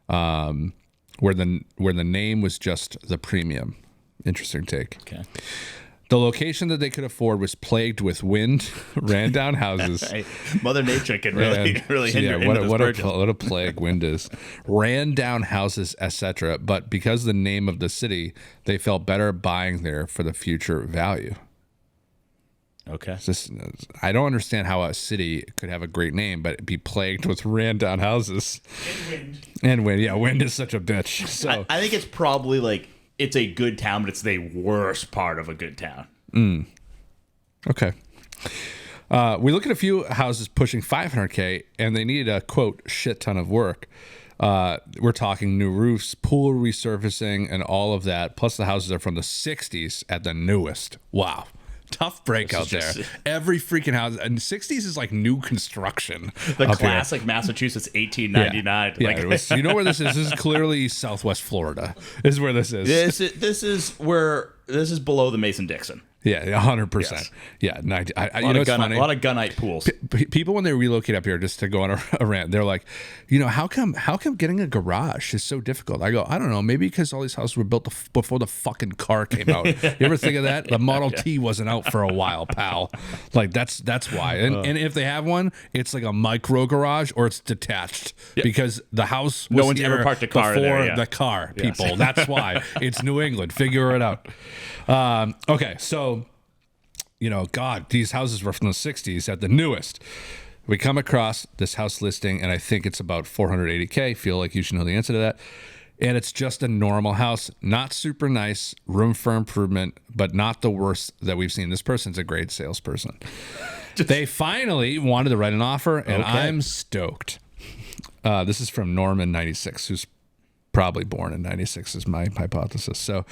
where the name was just the Premium. Interesting take. Okay. The location that they could afford was plagued with wind, ran down houses. Hey, Mother Nature can really hinder what a plague wind is. Ran down houses, etc. But because of the name of the city, they felt better buying there for the future value. Okay. I don't understand how a city could have a great name, but be plagued with ran down houses. And wind. Yeah, wind is such a bitch. So I think it's probably like, it's a good town, but it's the worst part of a good town. Okay. We look at a few houses pushing $500K, and they needed a, quote, shit ton of work. We're talking new roofs, pool resurfacing, and all of that. Plus the houses are from the 60s at the newest. Wow. Tough break out there. Every freaking house. And 60s is like new construction. The classic here. Massachusetts 1899. Yeah, you know where this is? This is clearly Southwest Florida. This is where this is. This is below the Mason-Dixon. Yeah, 100%. Yes. Yeah, 90. A lot of gunite pools. People, when they relocate up here, just to go on a rant, they're like, how come getting a garage is so difficult? I go, I don't know, maybe because all these houses were built before the fucking car came out. You ever think of that? The Model T wasn't out for a while, pal. Like that's why. And if they have one, it's like a micro garage or it's detached because the house was no one's ever parked a car before there, the car. People, yes. That's why it's New England. Figure it out. Okay, so. God, these houses were from the 60s at the newest. We come across this house listing, and I think it's about $480K. Feel like you should know the answer to that. And it's just a normal house, not super nice, room for improvement, but not the worst that we've seen. This person's a great salesperson. They finally wanted to write an offer, and I'm stoked. This is from Norman 96, who's probably born in 96 is my hypothesis. So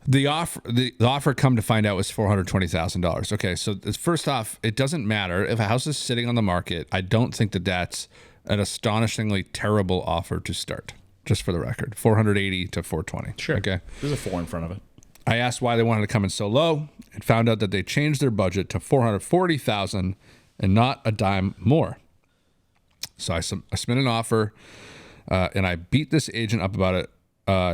the offer come to find out was $420,000. Okay. So first off, it doesn't matter if a house is sitting on the market. I don't think that's an astonishingly terrible offer to start, just for the record, 480 to 420. Sure. Okay. There's a 4 in front of it. I asked why they wanted to come in so low and found out that they changed their budget to $440,000 and not a dime more. So I submitted an offer. And I beat this agent up about it.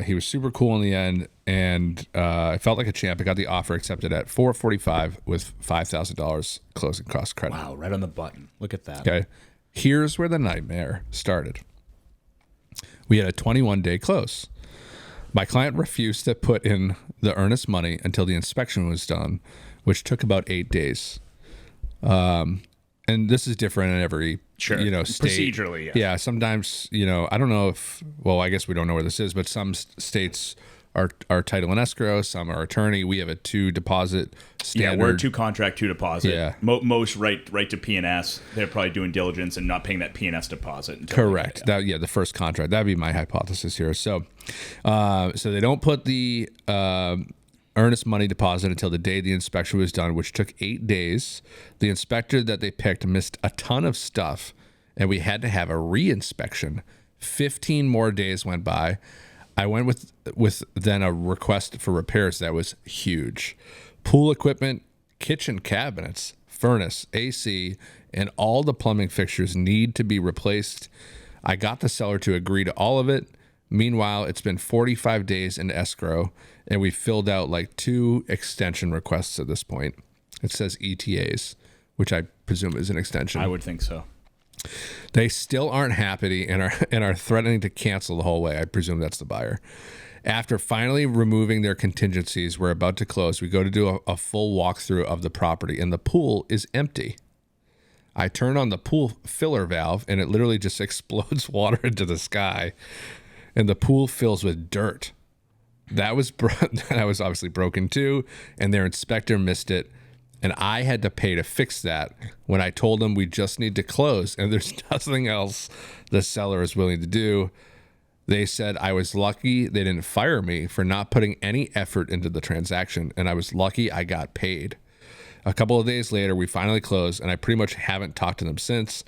He was super cool in the end, and I felt like a champ. I got the offer accepted at $445 with $5,000 closing cost credit. Wow, right on the button. Look at that. Okay, here's where the nightmare started. We had a 21-day close. My client refused to put in the earnest money until the inspection was done, which took about 8 days. And this is different in every, state. Procedurally, yeah. Yeah, sometimes, I don't know if, I guess we don't know where this is, but some states are title and escrow, some are attorney. We have a 2 deposit standard. Yeah, we're 2 contract, 2 deposit. Yeah. Most right to P&S. They're probably doing diligence and not paying that P&S deposit. Correct. The first contract. That'd be my hypothesis here. So they don't put the earnest money deposit until the day the inspection was done, which took 8 days. The inspector that they picked missed a ton of stuff, and we had to have a re-inspection. 15 more days went by. I went with then a request for repairs that was huge. Pool equipment, kitchen cabinets, furnace, AC, and all the plumbing fixtures need to be replaced. I got the seller to agree to all of it. Meanwhile, it's been 45 days in escrow, and we filled out like 2 extension requests at this point. It says ETAs, which I presume is an extension. I would think so. They still aren't happy and are threatening to cancel the whole way. I presume that's the buyer. After finally removing their contingencies, we're about to close. We go to do a full walkthrough of the property, and the pool is empty. I turn on the pool filler valve, and it literally just explodes water into the sky, and the pool fills with dirt. That was obviously broken too, and their inspector missed it. And I had to pay to fix that when I told them we just need to close and there's nothing else the seller is willing to do. They said I was lucky they didn't fire me for not putting any effort into the transaction, and I was lucky I got paid. A couple of days later, we finally closed, and I pretty much haven't talked to them since.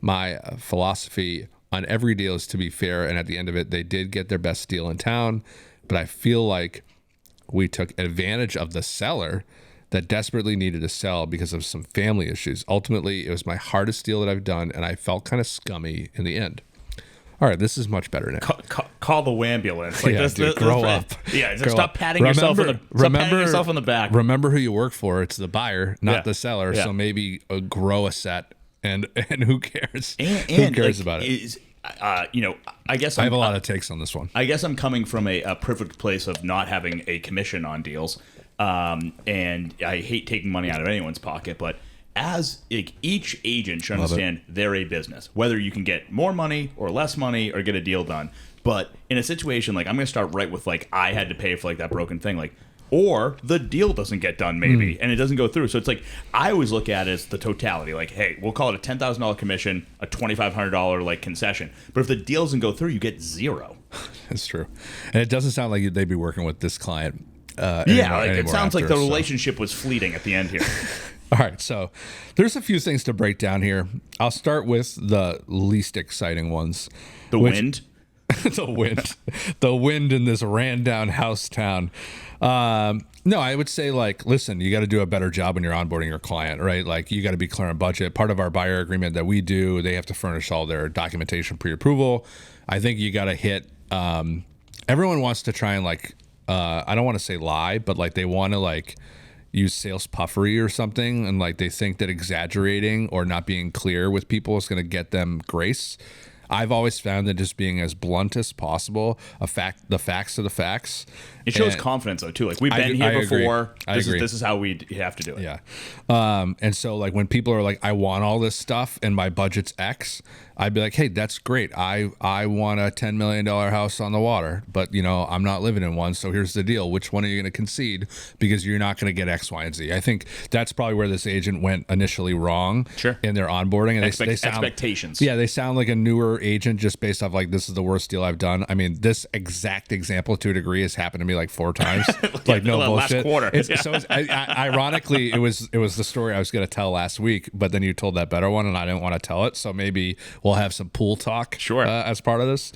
My philosophy on every deal is to be fair, and at the end of it, they did get their best deal in town, but I feel like we took advantage of the seller that desperately needed to sell because of some family issues. Ultimately, it was my hardest deal that I've done, and I felt kind of scummy in the end. All right, this is much better now. Call the ambulance. Grow up. Yeah, stop patting yourself on the back. Remember who you work for. It's the buyer, not the seller. Yeah. So maybe grow a set, and who cares? Who cares about it? I guess I have a lot of takes on this one. I guess I'm coming from a privileged place of not having a commission on deals. And I hate taking money out of anyone's pocket, but as each agent should understand they're a business, whether you can get more money or less money or get a deal done. But in a situation like I'm going to start right with like I had to pay for like that broken thing, like, or the deal doesn't get done maybe and it doesn't go through. So it's like I always look at it as the totality. Like, hey, we'll call it a $10,000 commission, a $2,500 like concession. But if the deal doesn't go through, you get zero. That's true, and it doesn't sound like they'd be working with this client. It sounds like the relationship was fleeting at the end here. All right, so there's a few things to break down here. I'll start with the least exciting ones. Wind? The wind in this ran down house town. No, I would say like, listen, you got to do a better job when you're onboarding your client, right? Like you got to be clear on budget. Part of our buyer agreement that we do, they have to furnish all their documentation pre-approval. I think you got to hit, everyone wants to try and like, I don't want to say lie, but like they want to like use sales puffery or something. And like they think that exaggerating or not being clear with people is going to get them grace. I've always found that just being as blunt as possible, the facts are the facts. It shows confidence though too. Like we've been here before. This is how we have to do it. Yeah. And so like when people are like, I want all this stuff and my budget's X, I'd be like, hey, that's great. I want a $10 million house on the water, but I'm not living in one. So here's the deal. Which one are you going to concede? Because you're not going to get X, Y, and Z. I think that's probably where this agent went initially wrong in their onboarding. And they sound, expectations. Yeah, they sound like a newer agent just based off like, this is the worst deal I've done. I mean, this exact example to a degree has happened to me like 4 times. Like no bullshit. Last quarter. So ironically, it was the story I was going to tell last week, but then you told that better one and I didn't want to tell it. So maybe we'll have some pool talk as part of this.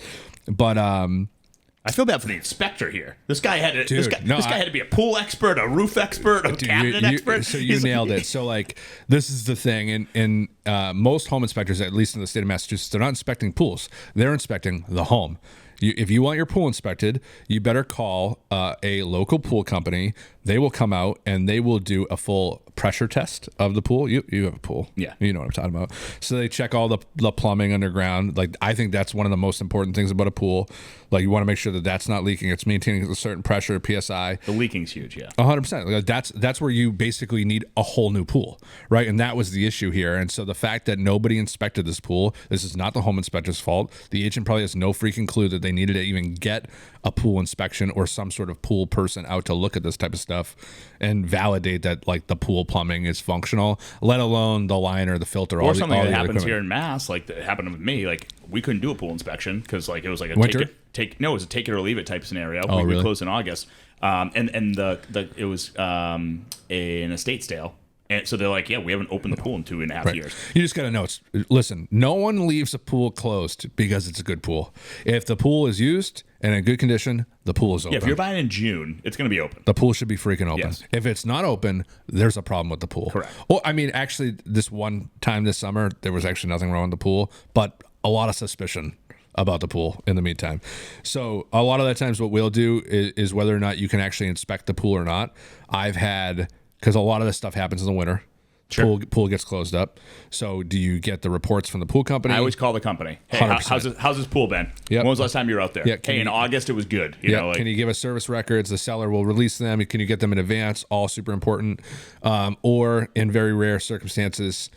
But I feel bad for the inspector here. This guy had to. This guy had to be a pool expert, a roof expert, a cabinet expert. So you nailed it. So like this is the thing, and most home inspectors, at least in the state of Massachusetts, they're not inspecting pools. They're inspecting the home. If you want your pool inspected, you better call a local pool company. They will come out and they will do a full pressure test of the pool. You have a pool. Yeah. You know what I'm talking about. So they check all the plumbing underground. Like, I think that's one of the most important things about a pool. Like, you want to make sure that that's not leaking. It's maintaining a certain pressure, PSI. The leaking's huge, yeah. 100%. Like, that's where you basically need a whole new pool, right? And that was the issue here. And so the fact that nobody inspected this pool, this is not the home inspector's fault. The agent probably has no freaking clue that they needed to even get a pool inspection or some sort of pool person out to look at this type of stuff and validate that, like, the pool plumbing is functional, let alone the liner, the filter, Or all something all that the happens equipment. here in Mass, like that happened with me. Like, we couldn't do a pool inspection because, like, it was like a Winter? it was a take it or leave it type scenario. Oh, we really? closed in August, and it was an estate sale, and so they're like, yeah, we haven't opened the pool in 2.5 years. You just got to know. Listen, no one leaves a pool closed because it's a good pool. If the pool is used and in good condition, the pool is open. Yeah, if you're buying in June, it's going to be open. The pool should be freaking open. Yes. If it's not open, there's a problem with the pool. Correct. Well, I mean, actually, this one time this summer, there was actually nothing wrong with the pool, but a lot of suspicion about the pool in the meantime. So a lot of the times what we'll do is whether or not you can actually inspect the pool or not. I've had, because a lot of this stuff happens in the winter. Sure. Pool gets closed up. So do you get the reports from the pool company? I always call the company. Hey, 100%. how's this pool been? Yep. When was the last time you were out there? Yeah, Hey, in August it was good. You know, like, can you give us service records? The seller will release them. Can you get them in advance? All super important. Or in very rare circumstances,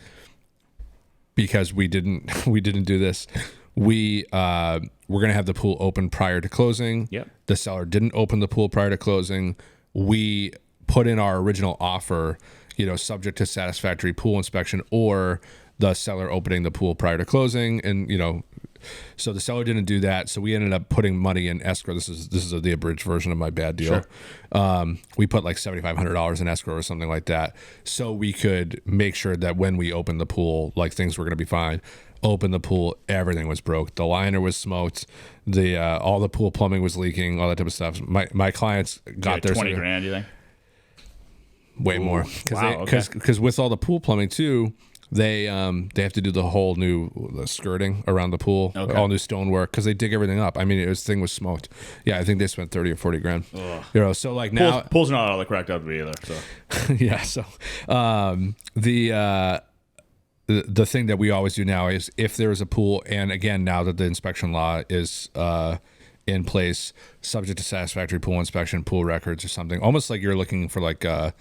because we didn't do this, we're gonna have the pool open prior to closing. Yep. The seller didn't open the pool prior to closing. We put in our original offer, subject to satisfactory pool inspection or the seller opening the pool prior to closing, and so the seller didn't do that. So we ended up putting money in escrow. This is the abridged version of my bad deal. Sure. We put like $7,500 in escrow or something like that, so we could make sure that when we opened the pool, like, things were going to be fine. Opened the pool, everything was broke. The liner was smoked. The all the pool plumbing was leaking. All that type of stuff. My clients got their $20,000. You think? way more Wow, because with all the pool plumbing too, they have to do the whole new skirting around the pool, all new stonework, because they dig everything up. I mean, this thing was smoked. Yeah, I think they spent $30,000 or $40,000. So like now Pool's not all the cracked up to be either. So yeah. So the thing that we always do now is, if there is a pool, and again, now that the inspection law is in place, subject to satisfactory pool inspection, pool records or something, almost like you're looking for like a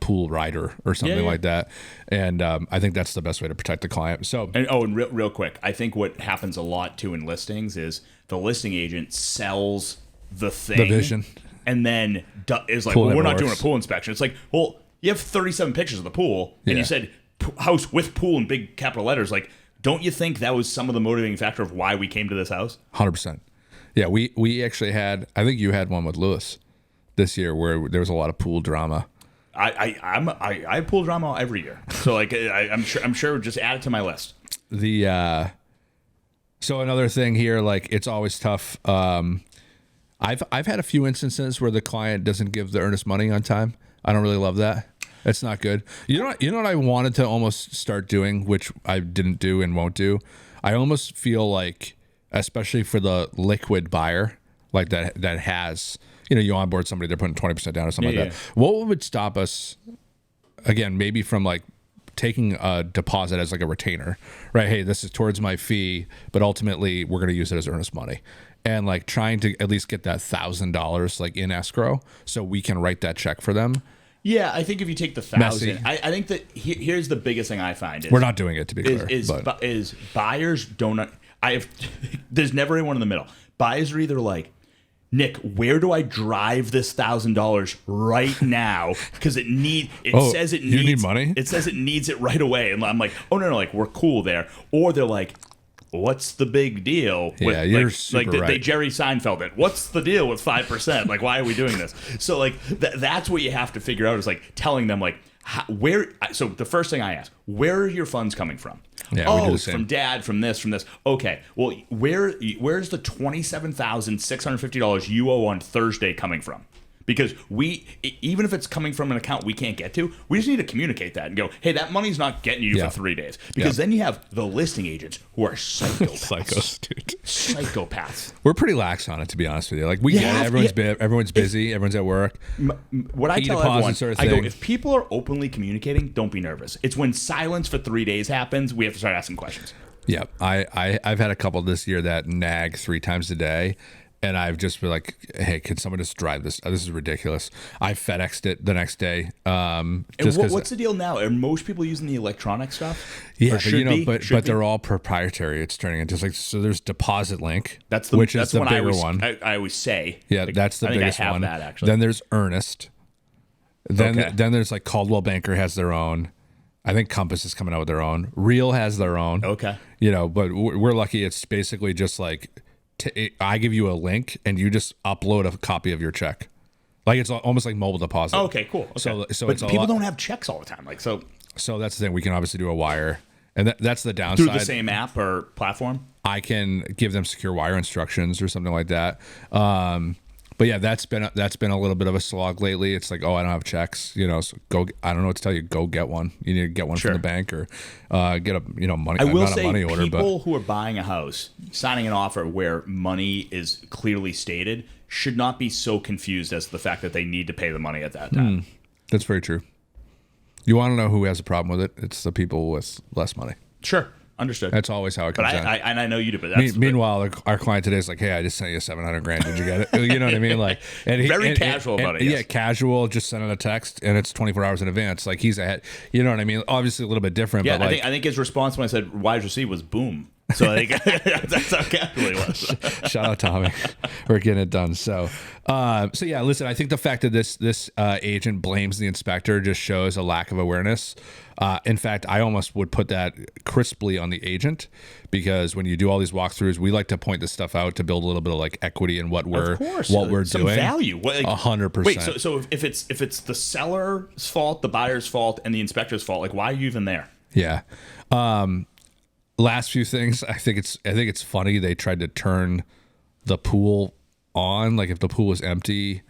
pool rider or something like that. And I think that's the best way to protect the client. So, and real quick, I think what happens a lot too in listings is the listing agent sells the thing, the vision, and then is like, Pool well, we're never not doing a works. pool inspection. It's like, well, you have 37 pictures of the pool, and you said house with pool in big capital letters. Like, don't you think that was some of the motivating factor of why we came to this house? 100%. Yeah, we actually had, I think you had one with Lewis this year where there was a lot of pool drama. I pull drama every year, so like I'm sure just add it to my list. So another thing here, like, it's always tough. I've had a few instances where the client doesn't give the earnest money on time. I don't really love that. That's not good. You know what I wanted to almost start doing, which I didn't do and won't do. I almost feel like, especially for the liquid buyer, like that has, you onboard somebody, they're putting 20% down or something like that. What would stop us, again, maybe from like taking a deposit as like a retainer, right? Hey, this is towards my fee, but ultimately we're going to use it as earnest money, and like trying to at least get that $1,000 like in escrow so we can write that check for them. Yeah, I think if you take the 1,000, I think that here's the biggest thing I find is, we're not doing it, to be clear, is buyers don't. There's never anyone in the middle. Buyers are either like, Nick, where do I drive this $1,000 right now? Because it says it needs. You need money? It says it needs it right away, and I'm like, oh no, like, we're cool there. Or they're like, what's the big deal? With, yeah, you're super right. They Jerry Seinfeld it. What's the deal with 5%? Like, why are we doing this? So like that's what you have to figure out, is like telling them like where. So the first thing I ask, where are your funds coming from? Yeah, we do the same. From dad, from this. Okay, well, where's the $27,650 you owe on Thursday coming from? Because even if it's coming from an account we can't get to, we just need to communicate that and go, hey, that money's not getting you for 3 days. Because then you have the listing agents who are psychopaths. Psychos, dude. Psychopaths. We're pretty lax on it, to be honest with you. Like we get it. Everyone's busy. Everyone's at work. What I tell everyone, sort of I go, thing. if people are openly communicating, don't be nervous. It's when silence for 3 days happens, we have to start asking questions. Yeah, I've had a couple this year that nag 3 times a day, and I've just been like, "Hey, can someone just drive this? This is ridiculous." I FedExed it the next day. What's the deal now? Are most people using the electronic stuff? Yeah, Or but they're all proprietary. It's turning into like so. There's Deposit Link, that's the one bigger one. I always say. Yeah, that's the biggest one. That, actually. Then there's Earnest. Then there's like Coldwell Banker has their own. I think Compass is coming out with their own. Real has their own. Okay. But we're lucky. It's basically just like I give you a link and you just upload a copy of your check. Like it's almost like mobile deposit. Oh, okay, cool. Okay. So but people don't have checks all the time. So that's the thing. We can obviously do a wire, and that's the downside. Through the same app or platform. I can give them secure wire instructions or something like that. But yeah, that's been a little bit of a slog lately. It's like, oh, I don't have checks, so go. I don't know what to tell you. Go get one. You need to get one from the bank or get a money. I will not say, a money order, people who are buying a house, signing an offer where money is clearly stated, should not be so confused as to the fact that they need to pay the money at that time. That's very true. You want to know who has a problem with it? It's the people with less money. Sure. Understood. That's always how it comes out. I know you do, but meanwhile, our client today is like, "Hey, I just sent you $700,000. Did you get it?" You know what I mean? Like, and very casual about it. Yeah, casual. Just sending a text, and it's 24 hours in advance. Like he's ahead. You know what I mean? Obviously, a little bit different. Yeah, but I think his response when I said "wise receipt" was "boom." So I think that's how casual he was. Shout out Tommy. We're getting it done. So yeah, listen, I think the fact that this agent blames the inspector just shows a lack of awareness. In fact, I almost would put that crisply on the agent, because when you do all these walkthroughs, we like to point this stuff out to build a little bit of like equity in what we're doing. Some value. 100%. Wait, so if it's the seller's fault, the buyer's fault, and the inspector's fault, like why are you even there? Yeah. Last few things, I think it's funny they tried to turn the pool on. Like if the pool was empty,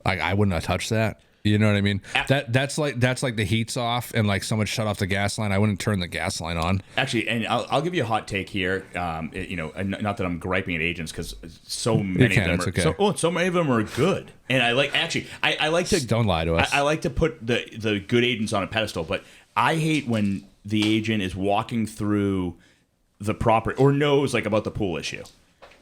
I wouldn't have touched that. You know what I mean? That's like the heat's off and like someone shut off the gas line. I wouldn't turn the gas line on. Actually, and I'll give you a hot take here. Not that I'm griping at agents, because so many of them are so many of them are good. And I like to don't lie to us. I like to put the good agents on a pedestal, but I hate when the agent is walking through the property or knows like about the pool issue,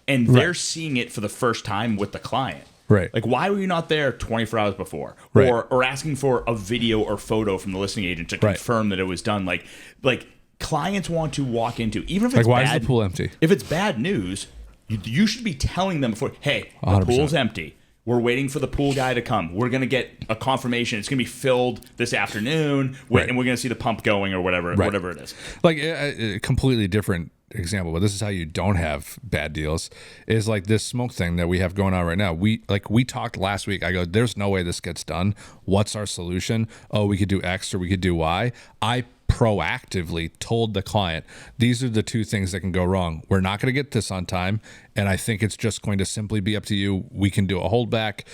and they're seeing it for the first time with the client. Right. Like, why were you not there 24 hours before? Right. Or asking for a video or photo from the listing agent to confirm that it was done? Like clients want to walk into, even if it's why bad, is the pool empty? If it's bad news, you should be telling them before, hey, the 100%. pool's empty. We're waiting for the pool guy to come. We're going to get a confirmation. It's going to be filled this afternoon, and we're going to see the pump going or whatever it is. Like a completely different example, but this is how you don't have bad deals, is like this smoke thing that we have going on right now. We talked last week. I go, there's no way this gets done. What's our solution? Oh, we could do X or we could do Y. I proactively told the client, these are the 2 things that can go wrong. We're not going to get this on time, and I think it's just going to simply be up to you. We can do a holdback,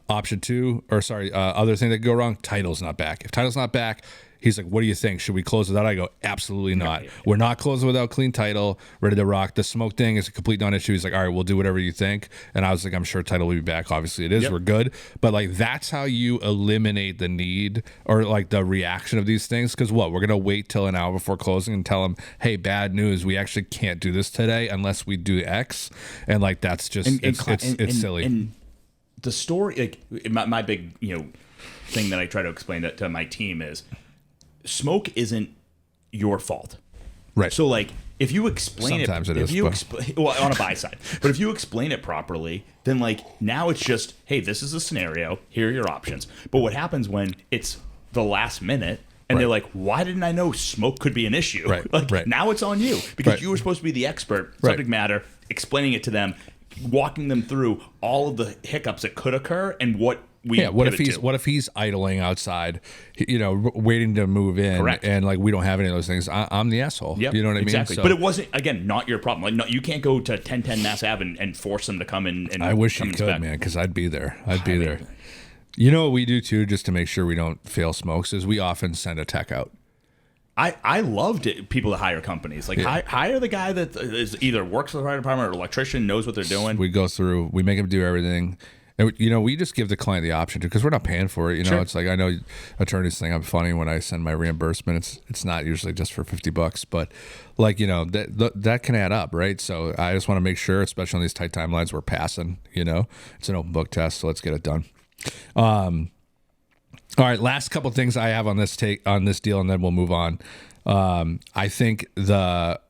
option 2, other thing that could go wrong, title's not back. If title's not back, he's like, what do you think? Should we close without? I go, absolutely not. Yeah. We're not closing without clean title, ready to rock. The smoke thing is a complete non-issue. He's like, all right, we'll do whatever you think. And I was like, I'm sure title will be back. Obviously it is. Yep. We're good. But like, that's how you eliminate the need or like the reaction of these things. Because we're going to wait till an hour before closing and tell them, hey, bad news. We actually can't do this today unless we do X. And like, that's just, it's silly. And the story, like my big, thing that I try to explain to my team is, smoke isn't your fault, right? So like, if you explain sometimes it, is, on a buy side, but if you explain it properly, then like now it's just, hey, this is a scenario. Here are your options. But what happens when it's the last minute and they're like, why didn't I know smoke could be an issue? Right. Now it's on you because you were supposed to be the expert, subject matter, explaining it to them, walking them through all of the hiccups that could occur and what. What if he's idling outside, waiting to move in, Correct. And like we don't have any of those things? I'm the asshole. Yep, you know what I mean? Exactly. So, but it wasn't, again, not your problem. Like, no, you can't go to 1010 Mass Ave and force them to come in. And I wish you could, man, because I'd be there. There. You know what we do too, just to make sure we don't fail smokes, is we often send a tech out. I loved it, people that hire companies. Like hire the guy that is either works for the fire department or electrician, knows what they're doing. We go through, we make them do everything. And, we just give the client the option to, because we're not paying for it. Sure. It's like, I know attorneys think I'm funny when I send my reimbursement. It's not usually just for $50, but like, that can add up, right? So I just want to make sure, especially on these tight timelines, we're passing. It's an open book test, so let's get it done. All right, last couple things I have on this deal, and then we'll move on. I think the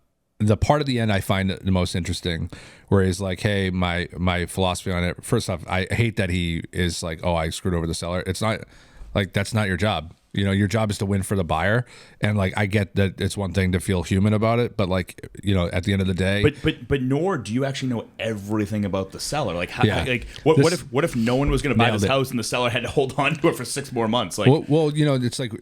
part at the end I find the most interesting, where he's like, "Hey, my philosophy on it. First off, I hate that he is like, oh, I screwed over the seller. It's not like that's not your job. Your job is to win for the buyer. And like, I get that it's one thing to feel human about it, but like, at the end of the day, but nor do you actually know everything about the seller. Like, what if no one was going to buy this house and the seller had to hold on to it for 6 more months? Like, well, it's like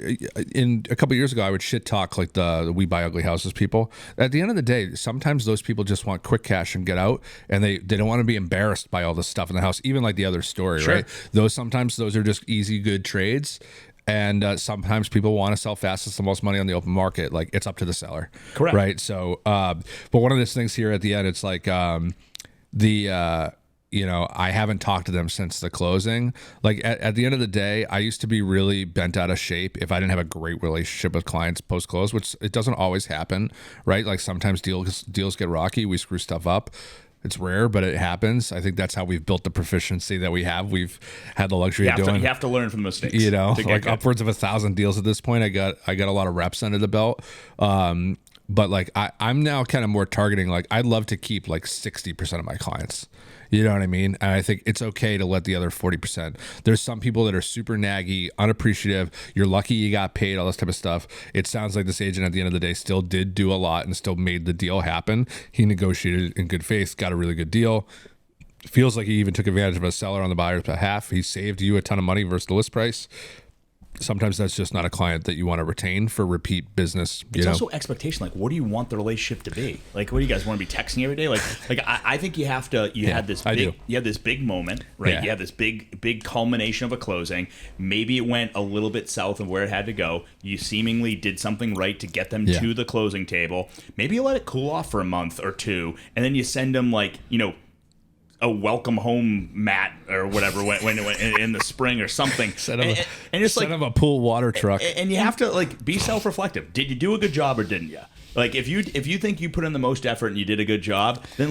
in a couple of years ago, I would shit talk like the We Buy Ugly Houses people. At the end of the day, sometimes those people just want quick cash and get out, and they don't want to be embarrassed by all the stuff in the house. Even like the other story, Sure. right? Those are just easy, good trades. And sometimes people want to sell fast. It's the most money on the open market. Like, it's up to the seller. Correct. Right. So, but one of those things here at the end, it's like I haven't talked to them since the closing. Like at the end of the day, I used to be really bent out of shape if I didn't have a great relationship with clients post close, which it doesn't always happen. Right. Like sometimes deals get rocky. We screw stuff up. It's rare, but it happens. I think that's how we've built the proficiency that we have. We've had the luxury of doing. You have to learn from mistakes. Like good. Upwards of 1,000 deals at this point. I got a lot of reps under the belt. But like I'm now kind of more targeting. Like, I'd love to keep like 60% of my clients. You know what I mean? And I think it's okay to let the other 40%. There's some people that are super naggy, unappreciative. You're lucky you got paid, all this type of stuff. It sounds like this agent at the end of the day still did do a lot and still made the deal happen. He negotiated in good faith, got a really good deal. Feels like he even took advantage of a seller on the buyer's behalf. He saved you a ton of money versus the list price. Sometimes that's just not a client that you want to retain for repeat business. It's also expectation. Like, what do you want the relationship to be? Like, what do you guys want to be texting every day? Like I think you have to. You had this big moment, right? Yeah. You have this big culmination of a closing. Maybe it went a little bit south of where it had to go. You seemingly did something right to get them to the closing table. Maybe you let it cool off for a month or two, and then you send them a welcome home mat or whatever when in the spring or something. Send them a pool water truck. And you have to be self-reflective. Did you do a good job or didn't you? Like, if you think you put in the most effort and you did a good job, then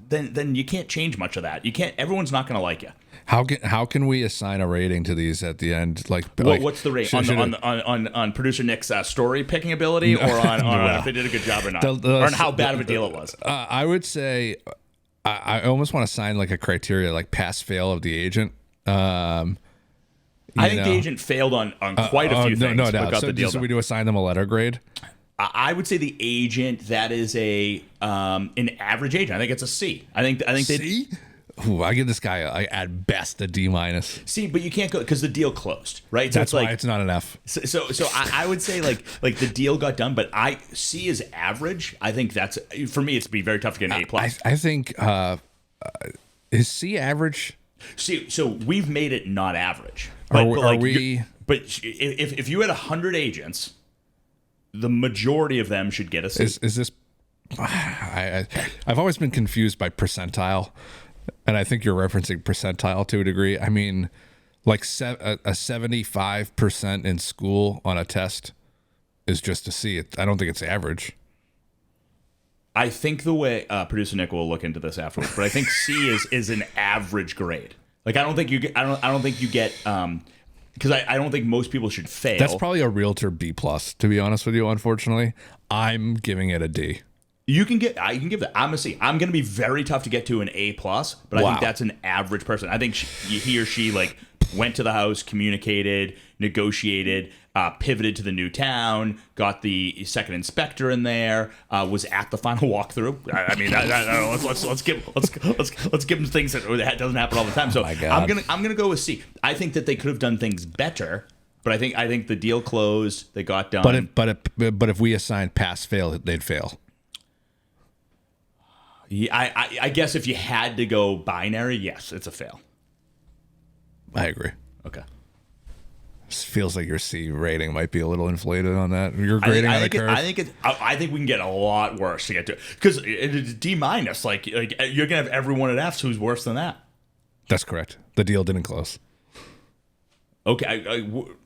then you can't change much of that. You can't. Everyone's not going to like you. How can we assign a rating to these at the end? What's the rate on producer Nick's story picking ability, or on if they did a good job or not, or on how bad of a deal it was? I would say. I almost want to sign like a criteria, like pass fail of the agent. I think the agent failed on quite a few things. No doubt. Got the deal so we do assign them a letter grade. I would say the agent, that is an average agent. I think it's a C. I think C? Ooh, I give this guy at best a D-. See, but you can't go because the deal closed, right? So that's why it's not enough. So I would say like the deal got done, but C is average. I think that's, for me, it's be very tough to get an A+. I think is C average? See, so we've made it not average. But if you had 100 agents, the majority of them should get a C. Is this? I've always been confused by percentile. And I think you're referencing percentile to a degree. I mean, like a 75% in school on a test is just a C. I don't think it's average. I think the way producer Nick will look into this afterwards, but I think C is an average grade. Like, I don't think you get because I don't think most people should fail. That's probably a realtor B+, to be honest with you. Unfortunately, I'm giving it a D. You can give that. I'm a C. I'm going to be very tough to get to an A+, but I think that's an average person. I think he or she went to the house, communicated, negotiated, pivoted to the new town, got the second inspector in there, was at the final walkthrough. I mean, let's give them things that doesn't happen all the time. So I'm gonna go with C. I think that they could have done things better. But I think the deal closed. They got done. But if we assigned pass fail, they'd fail. Yeah, I guess if you had to go binary, yes, it's a fail. I agree. Okay. This feels like your C rating might be a little inflated on that. You're grading on the curve. I think we can get a lot worse to get to, because it's D-. Like you're gonna have everyone at F's who's worse than that. That's correct. The deal didn't close. Okay,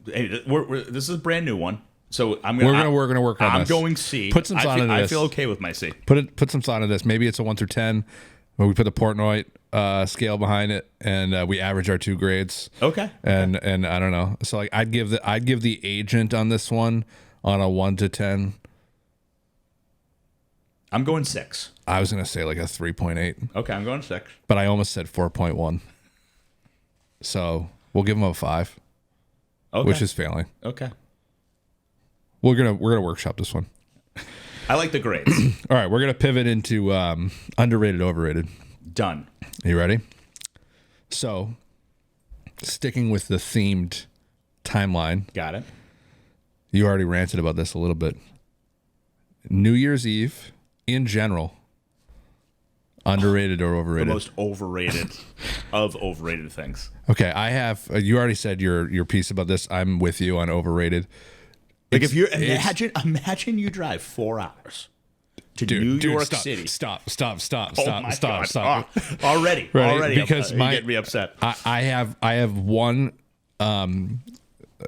hey, this is a brand new one, so we're gonna work on this. I'm going C. Put some thought into this. I feel okay with my C. Put some thought into this. Maybe it's a 1 through 10. Where we put the Portnoy scale behind it, and we average our 2 grades. Okay. And I don't know. So like I'd give the agent on this one on a 1 to 10. I'm going 6. I was gonna say like a 3.8. Okay, I'm going 6. But I almost said 4.1. So we'll give him a 5. Okay. Which is failing. Okay. We're gonna workshop this one. I like the grades. All right, we're gonna pivot into underrated, overrated. Done. Are you ready? So, sticking with the themed timeline. Got it. You already ranted about this a little bit. New Year's Eve, in general, underrated or overrated? The most overrated of overrated things. Okay, I have. You already said your piece about this. I'm with you on overrated. Like if you're imagine you drive 4 hours to New York City. Stop. Already, because you get me upset. I have one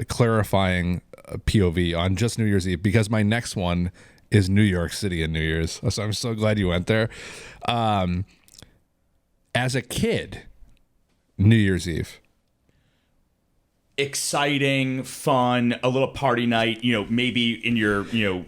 clarifying POV on just New Year's Eve, because my next one is New York City and New Year's. So I'm so glad you went there. As a kid, New Year's Eve. Exciting, fun, a little party night. Maybe in your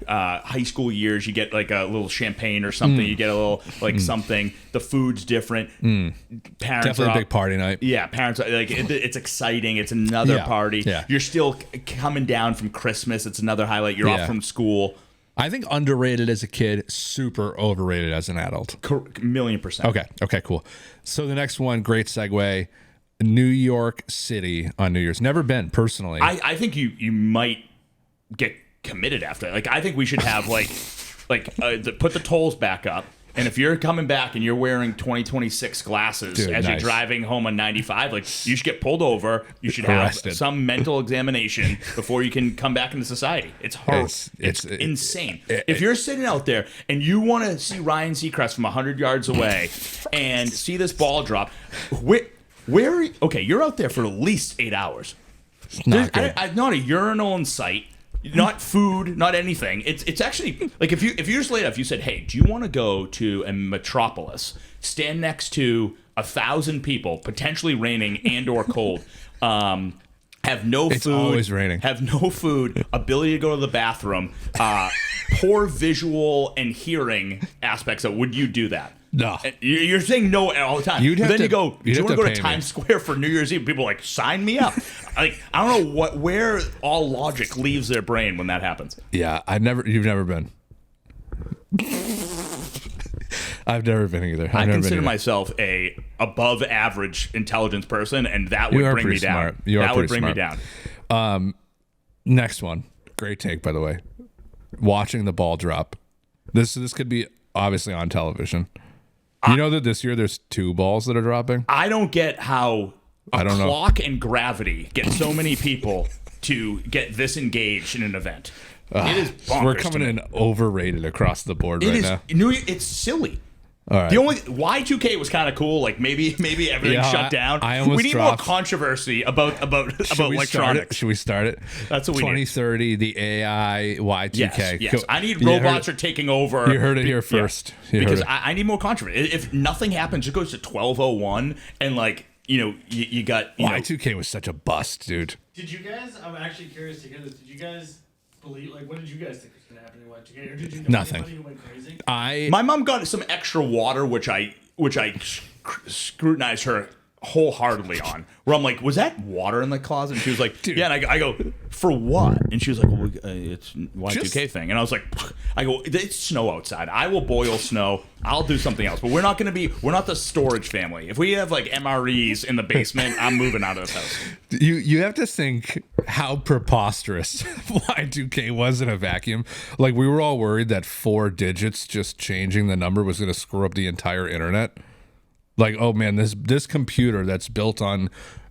high school years, you get like a little champagne or something. You get a little like something. The food's different. Parents Definitely a big party night. Yeah, parents are like it's exciting. It's another party. Yeah. You're still coming down from Christmas. It's another highlight. You're off from school. I think underrated as a kid, super overrated as an adult. 1,000,000%. Okay, cool. So the next one, great segue. New York City on New Year's. Never been personally. I think you might get committed after that. Like I think we should have put the tolls back up. And if you're coming back and you're wearing 2026 glasses as you're driving home on 95, like you should get pulled over. You should have some mental examination before you can come back into society. It's hard. It's insane. If you're sitting out there and you want to see Ryan Seacrest from 100 yards away and see this ball drop, okay, you're out there for at least 8 hours. Not a urinal in sight, not food, not anything. It's actually like if you just laid up, if you said, "Hey, do you want to go to a metropolis, stand next to 1,000 people, potentially raining and or cold, have no food, it's always raining, have no food, ability to go to the bathroom, poor visual and hearing aspects of, would you do that?" No. You're saying no all the time. You want to go to Times Square for New Year's Eve? People are like, sign me up. Like, I don't know where all logic leaves their brain when that happens. Yeah, you've never been. I've never been either. I consider myself a above average intelligence person, and that would bring me down. That would bring me down. Next one. Great take, by the way. Watching the ball drop. This could be obviously on television. You know that this year there's 2 balls that are dropping? I don't get how clock and gravity get so many people to get this engaged in an event. It is bonkers. We're coming in overrated across the board now. It's silly. All right. The only Y2K was kind of cool. Like maybe everything shut down. We need more controversy about electronics. Should we start it? That's what we need. 2030, the AI Y2K. Yes. I need robots are taking over. You heard it here first. Yeah. Because I need more controversy. If nothing happens, it goes to 1201, and you got Y2K was such a bust, dude. Did you guys? I'm actually curious to hear this. Did you guys believe? Like, what did you guys think was going to happen in Y2K? Or did you know Nothing. anybody who went crazy? My mom got some extra water, which I scrutinized her wholeheartedly on. Where I'm like, was that water in the closet? And she was like, dude. Yeah. And I go, for what? And she was like, well, it's Y2K thing. And I was like, I go, it's snow outside. I will boil snow. I'll do something else. But we're not the storage family. If we have like MREs in the basement, I'm moving out of this house. You have to think how preposterous Y2K was in a vacuum. Like, we were all worried that 4 digits just changing the number was going to screw up the entire internet. Like, oh man, this computer that's built on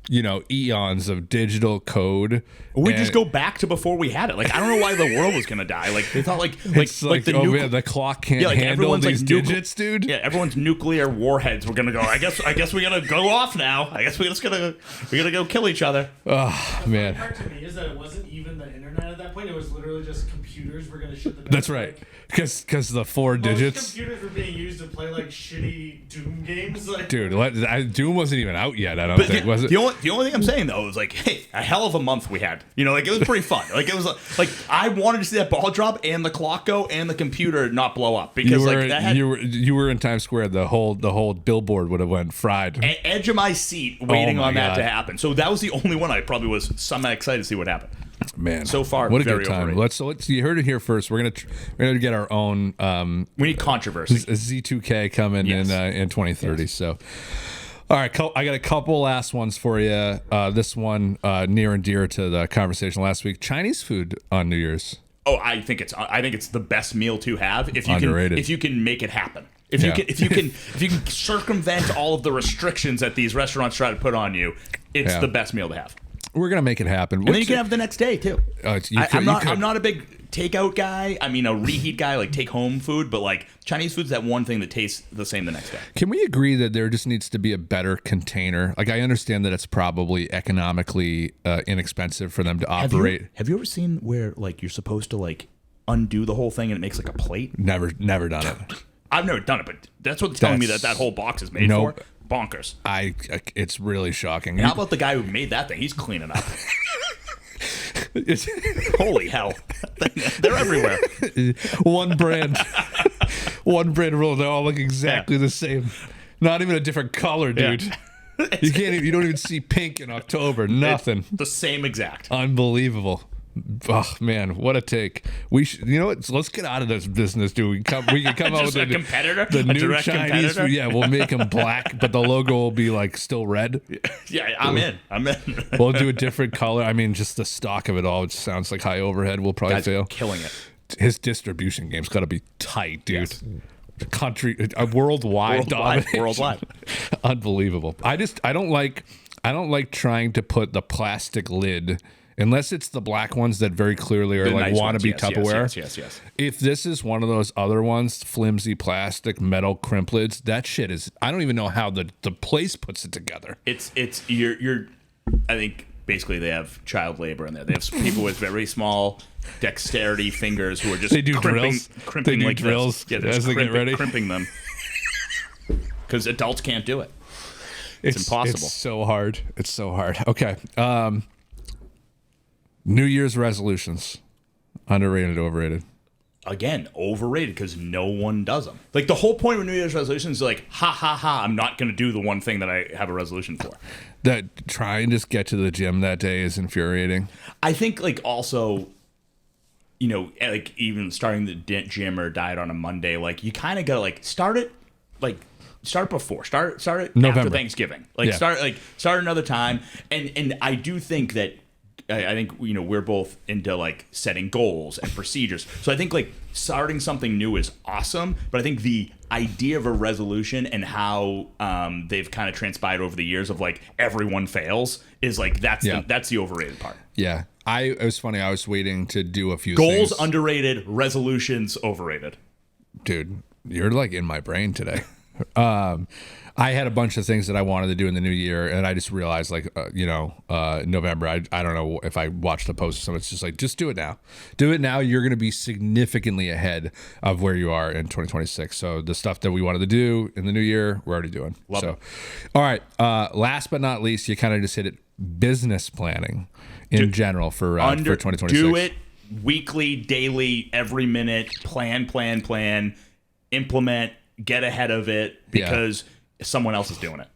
eons of digital code. We just go back to before we had it. Like, I don't know why the world was gonna die. Like, they thought like the clock can't handle these digits, dude. Yeah, everyone's nuclear warheads were gonna go. I guess we gotta go off now. I guess we gotta go kill each other. Oh man. The part to me is that it wasn't even the internet at that point. It was literally just computers were gonna shit the bed. That's right. Because the four digits. Computers were being used to play like shitty Doom games. Like, dude, Doom wasn't even out yet. I don't think was it. The only thing I'm saying though is like, hey, a hell of a month we had. Like, it was pretty fun. Like, it was like I wanted to see that ball drop and the clock go and the computer not blow up because you were in Times Square. The whole billboard would have went fried. Edge of my seat waiting on that to happen. So that was the only one I probably was somewhat excited to see what happened. Man, so far, what a very good time. overrated. Let's. You heard it here first. We're gonna get our own. We need controversy. Z2K coming in 2030. Yes. So, all right, I got a couple last ones for you. This one near and dear to the conversation last week. Chinese food on New Year's. Oh, I think it's the best meal to have if you can make it happen. If you can circumvent all of the restrictions that these restaurants try to put on you, it's the best meal to have. We're gonna make it happen, and then you can have it the next day too. I'm not a big takeout guy. I mean, a reheat guy, like take home food, but like Chinese food's that one thing that tastes the same the next day. Can we agree that there just needs to be a better container? Like, I understand that it's probably economically inexpensive for them to operate. Have you ever seen where like you're supposed to like undo the whole thing and it makes like a plate? Never done it. I've never done it, but that's what's telling me that whole box is made for. Bonkers. It's really shocking. And how about the guy who made that thing? He's cleaning up. Holy hell. They're everywhere. One brand rule. They all look exactly the same. Not even a different color, dude. Yeah. You don't even see pink in October. Nothing. It's the same exact. Unbelievable. Oh man, what a take! You know what? Let's get out of this business, dude. We can come out with a competitor, the new Chinese food. Yeah, we'll make them black, but the logo will be like still red. Yeah, I'm in. We'll do a different color. I mean, just the stock of it all. It sounds like high overhead. We'll probably fail. Killing it. His distribution game's got to be tight, dude. Yes. Country, worldwide. Unbelievable. I don't like trying to put the plastic lid. Unless it's the black ones that very clearly are like wannabe Tupperware. Yes. If this is one of those other ones, flimsy plastic, metal crimp lids, that shit is. I don't even know how the place puts it together. You're. I think basically they have child labor in there. They have people with very small dexterity fingers who are just crimping they like drills. This. Yeah, as they get ready, crimping them because adults can't do it. It's impossible. It's so hard. Okay. New Year's resolutions, underrated, overrated? Again, overrated because no one does them. Like the whole point of New Year's resolutions is like, ha ha ha, I'm not going to do the one thing that I have a resolution for. That try and just get to the gym that day is infuriating. I think like also, like even starting the gym or diet on a Monday, like you kind of got to like start it before, start it November. After Thanksgiving, start another time. And I do think that. I think we're both into like setting goals and procedures. So I think like starting something new is awesome, but I think the idea of a resolution and how they've kind of transpired over the years of like everyone fails is like that's the overrated part. Yeah, it was funny. I was waiting to do a few goals things. Underrated, resolutions overrated. Dude, you're like in my brain today. I had a bunch of things that I wanted to do in the new year, and I just realized, November. I don't know if I watched the post or something. It's just like, just do it now. Do it now. You're going to be significantly ahead of where you are in 2026. So the stuff that we wanted to do in the new year, we're already doing. Love it. All right. Last but not least, you kind of just hit it. Business planning in general for 2026. Do it weekly, daily, every minute. Plan. Implement. Get ahead of it because. Someone else is doing it.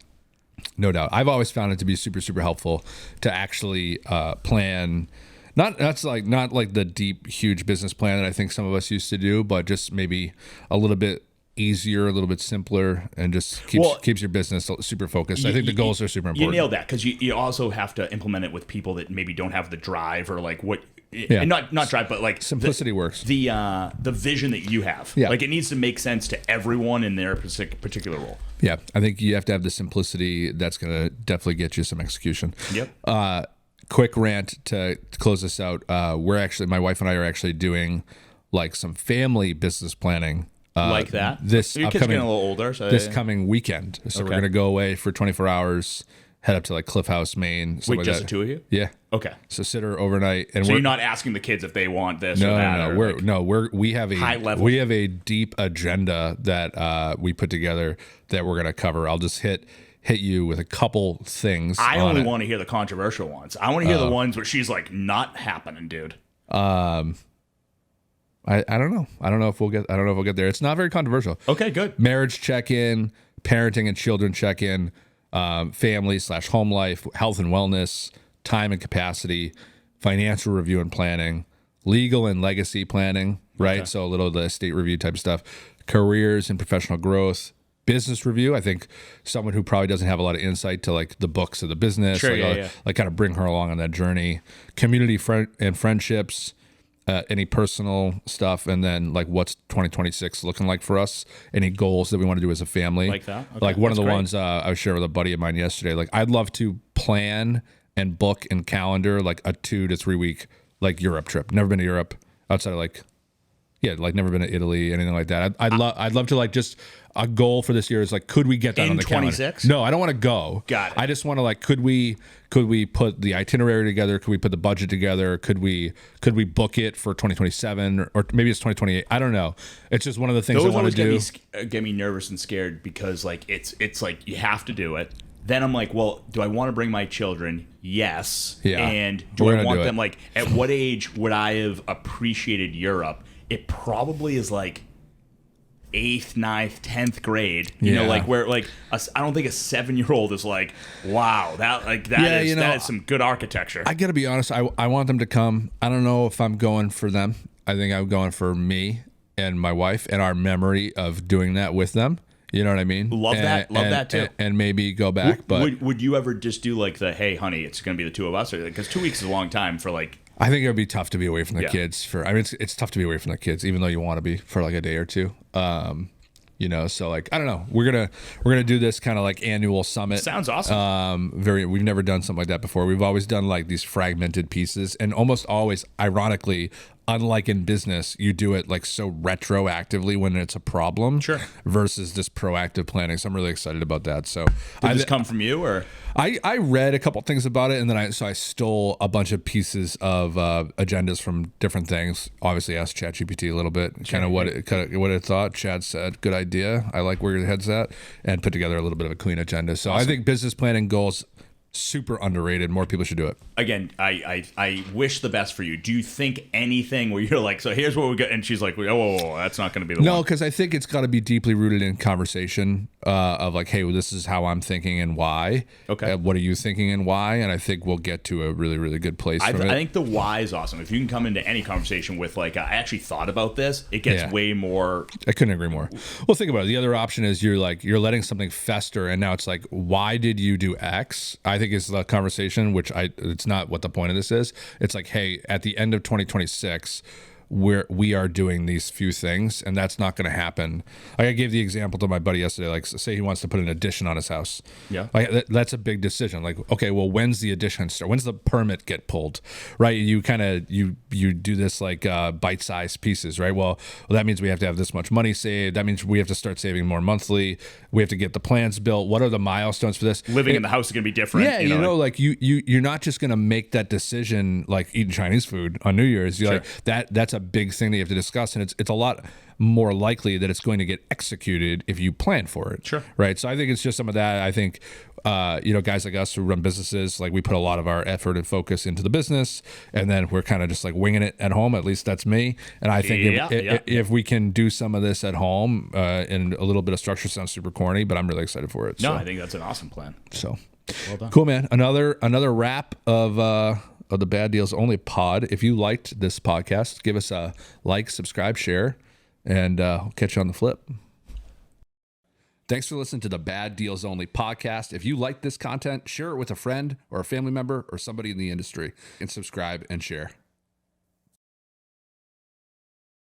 No doubt. I've always found it to be super, super helpful to actually plan. Not like the deep, huge business plan that I think some of us used to do, but just maybe a little bit easier, a little bit simpler, and just keeps your business super focused. I think the goals are super important. You nailed that because you also have to implement it with people that maybe don't have the drive or like what Yeah. not drive, but like Simplicity works. The vision that you have. Yeah. Like it needs to make sense to everyone in their particular role. Yeah, I think you have to have the simplicity. That's going to definitely get you some execution. Yep. Quick rant to close this out. My wife and I are actually doing like some family business planning. Like that. This Your kids are getting a little older. So this coming weekend. So we're going to go away for 24 hours, head up to like Cliff House, Maine. Wait, like just that. the two of you? Yeah. Okay. So sit her overnight, and So you're not asking the kids if they want this or that? We have a high level. We have a deep agenda that we put together that we're going to cover. I'll just hit you with a couple things. I only want to hear the controversial ones. I want to hear the ones where she's like, not happening, dude. I don't know. I don't know if we'll get there. It's not very controversial. Okay, good. Marriage check-in, parenting and children check-in, family/home life, health and wellness, time and capacity, financial review and planning, legal and legacy planning, right? So a little of the estate review type of stuff, careers and professional growth, business review. I think someone who probably doesn't have a lot of insight to like the books of the business, Sure, like kind of bring her along on that journey, community and friendships, any personal stuff, and then like what's 2026 looking like for us, any goals that we want to do as a family. Like that? Okay, like one of the great. ones I was sharing with a buddy of mine yesterday. Like I'd love to plan and book and calendar like a 2 to 3 week like Europe trip. Never been to Europe outside of like never been to Italy, anything like that. I'd love to like just a goal for this year is like, could we get that In on the 26? calendar? No, I don't want to go. Got it. I just want to like, could we put the itinerary together? Could we put the budget together? Could we book it for 2027 or maybe it's 2028? I don't know. It's just one of the things Those I want to always do. get me nervous and scared because like it's like you have to do it. Then I'm like, well, do I want to bring my children? Yes. Yeah. And do We're I gonna want do them it. like at what age would I have appreciated Europe? It probably is like 8th, 9th, 10th grade. You know, Yeah. like where like I don't think a 7-year-old is like, wow, that is some good architecture. I gotta be honest. I want them to come. I don't know if I'm going for them. I think I'm going for me and my wife and our memory of doing that with them. You know what I mean? Love that too. And maybe go back. But would you ever just do like the, hey, honey, it's going to be the two of us? Or because 2 weeks is a long time for like. I think it would be tough to be away from the Yeah. kids it's tough to be away from the kids, even though you want to be for like a day or two. So like, I don't know. We're gonna do this kind of like annual summit. Sounds awesome. We've never done something like that before. We've always done like these fragmented pieces, and almost always, ironically, unlike in business, you do it like so retroactively when it's a problem, Sure. versus just proactive planning. So I'm really excited about that. So Did this come from you or? I read a couple things about it, and then I stole a bunch of pieces of agendas from different things. Obviously, asked ChatGPT a little bit, kind of what it thought. Chad said, "Good idea. I like where your head's at," and put together a little bit of a clean agenda. So I think business planning goals super underrated. More people should do it. Again, I wish the best for you. Do you think anything where you're like, so here's what we got, and she's like, oh, that's not going to be the one. No, because I think it's got to be deeply rooted in conversation of like, hey, well, this is how I'm thinking and why. Okay. What are you thinking and why? And I think we'll get to a really, really good place I from it. think the why is awesome. If you can come into any conversation with like, I actually thought about this, it gets Yeah. way more. I couldn't agree more. Well, think about it. The other option is you're letting something fester, and now it's like, why did you do X? I think it's the conversation, which it's not what the point of this is. It's like, hey, at the end of 2026, we are doing these few things, and that's not going to happen. Like I gave the example to my buddy yesterday. Like, say he wants to put an addition on his house. Yeah. Like that's a big decision. Like, okay, well, when's the addition start? When's the permit get pulled? Right? You kind of you do this like bite-sized pieces, right? Well, that means we have to have this much money saved. That means we have to start saving more monthly. We have to get the plans built. What are the milestones for this? Living in the house is going to be different. Yeah, like you're not just going to make that decision like eating Chinese food on New Year's. You're Sure. like that's a big thing that you have to discuss, and it's a lot more likely that it's going to get executed if you plan for it. Sure. Right. So I think it's just some of that. I think guys like us who run businesses, like we put a lot of our effort and focus into the business, and then we're kind of just like winging it at home. At least that's me. And I think if we can do some of this at home and a little bit of structure, sounds super corny, but I'm really excited for it. No, So, I think that's an awesome plan. so Well done. cool, man. Another wrap of the Bad Deals Only pod. If you liked this podcast, give us a like, subscribe, share, and we'll catch you on the flip. Thanks for listening to the Bad Deals Only podcast. If you like this content, share it with a friend or a family member or somebody in the industry, and subscribe and share.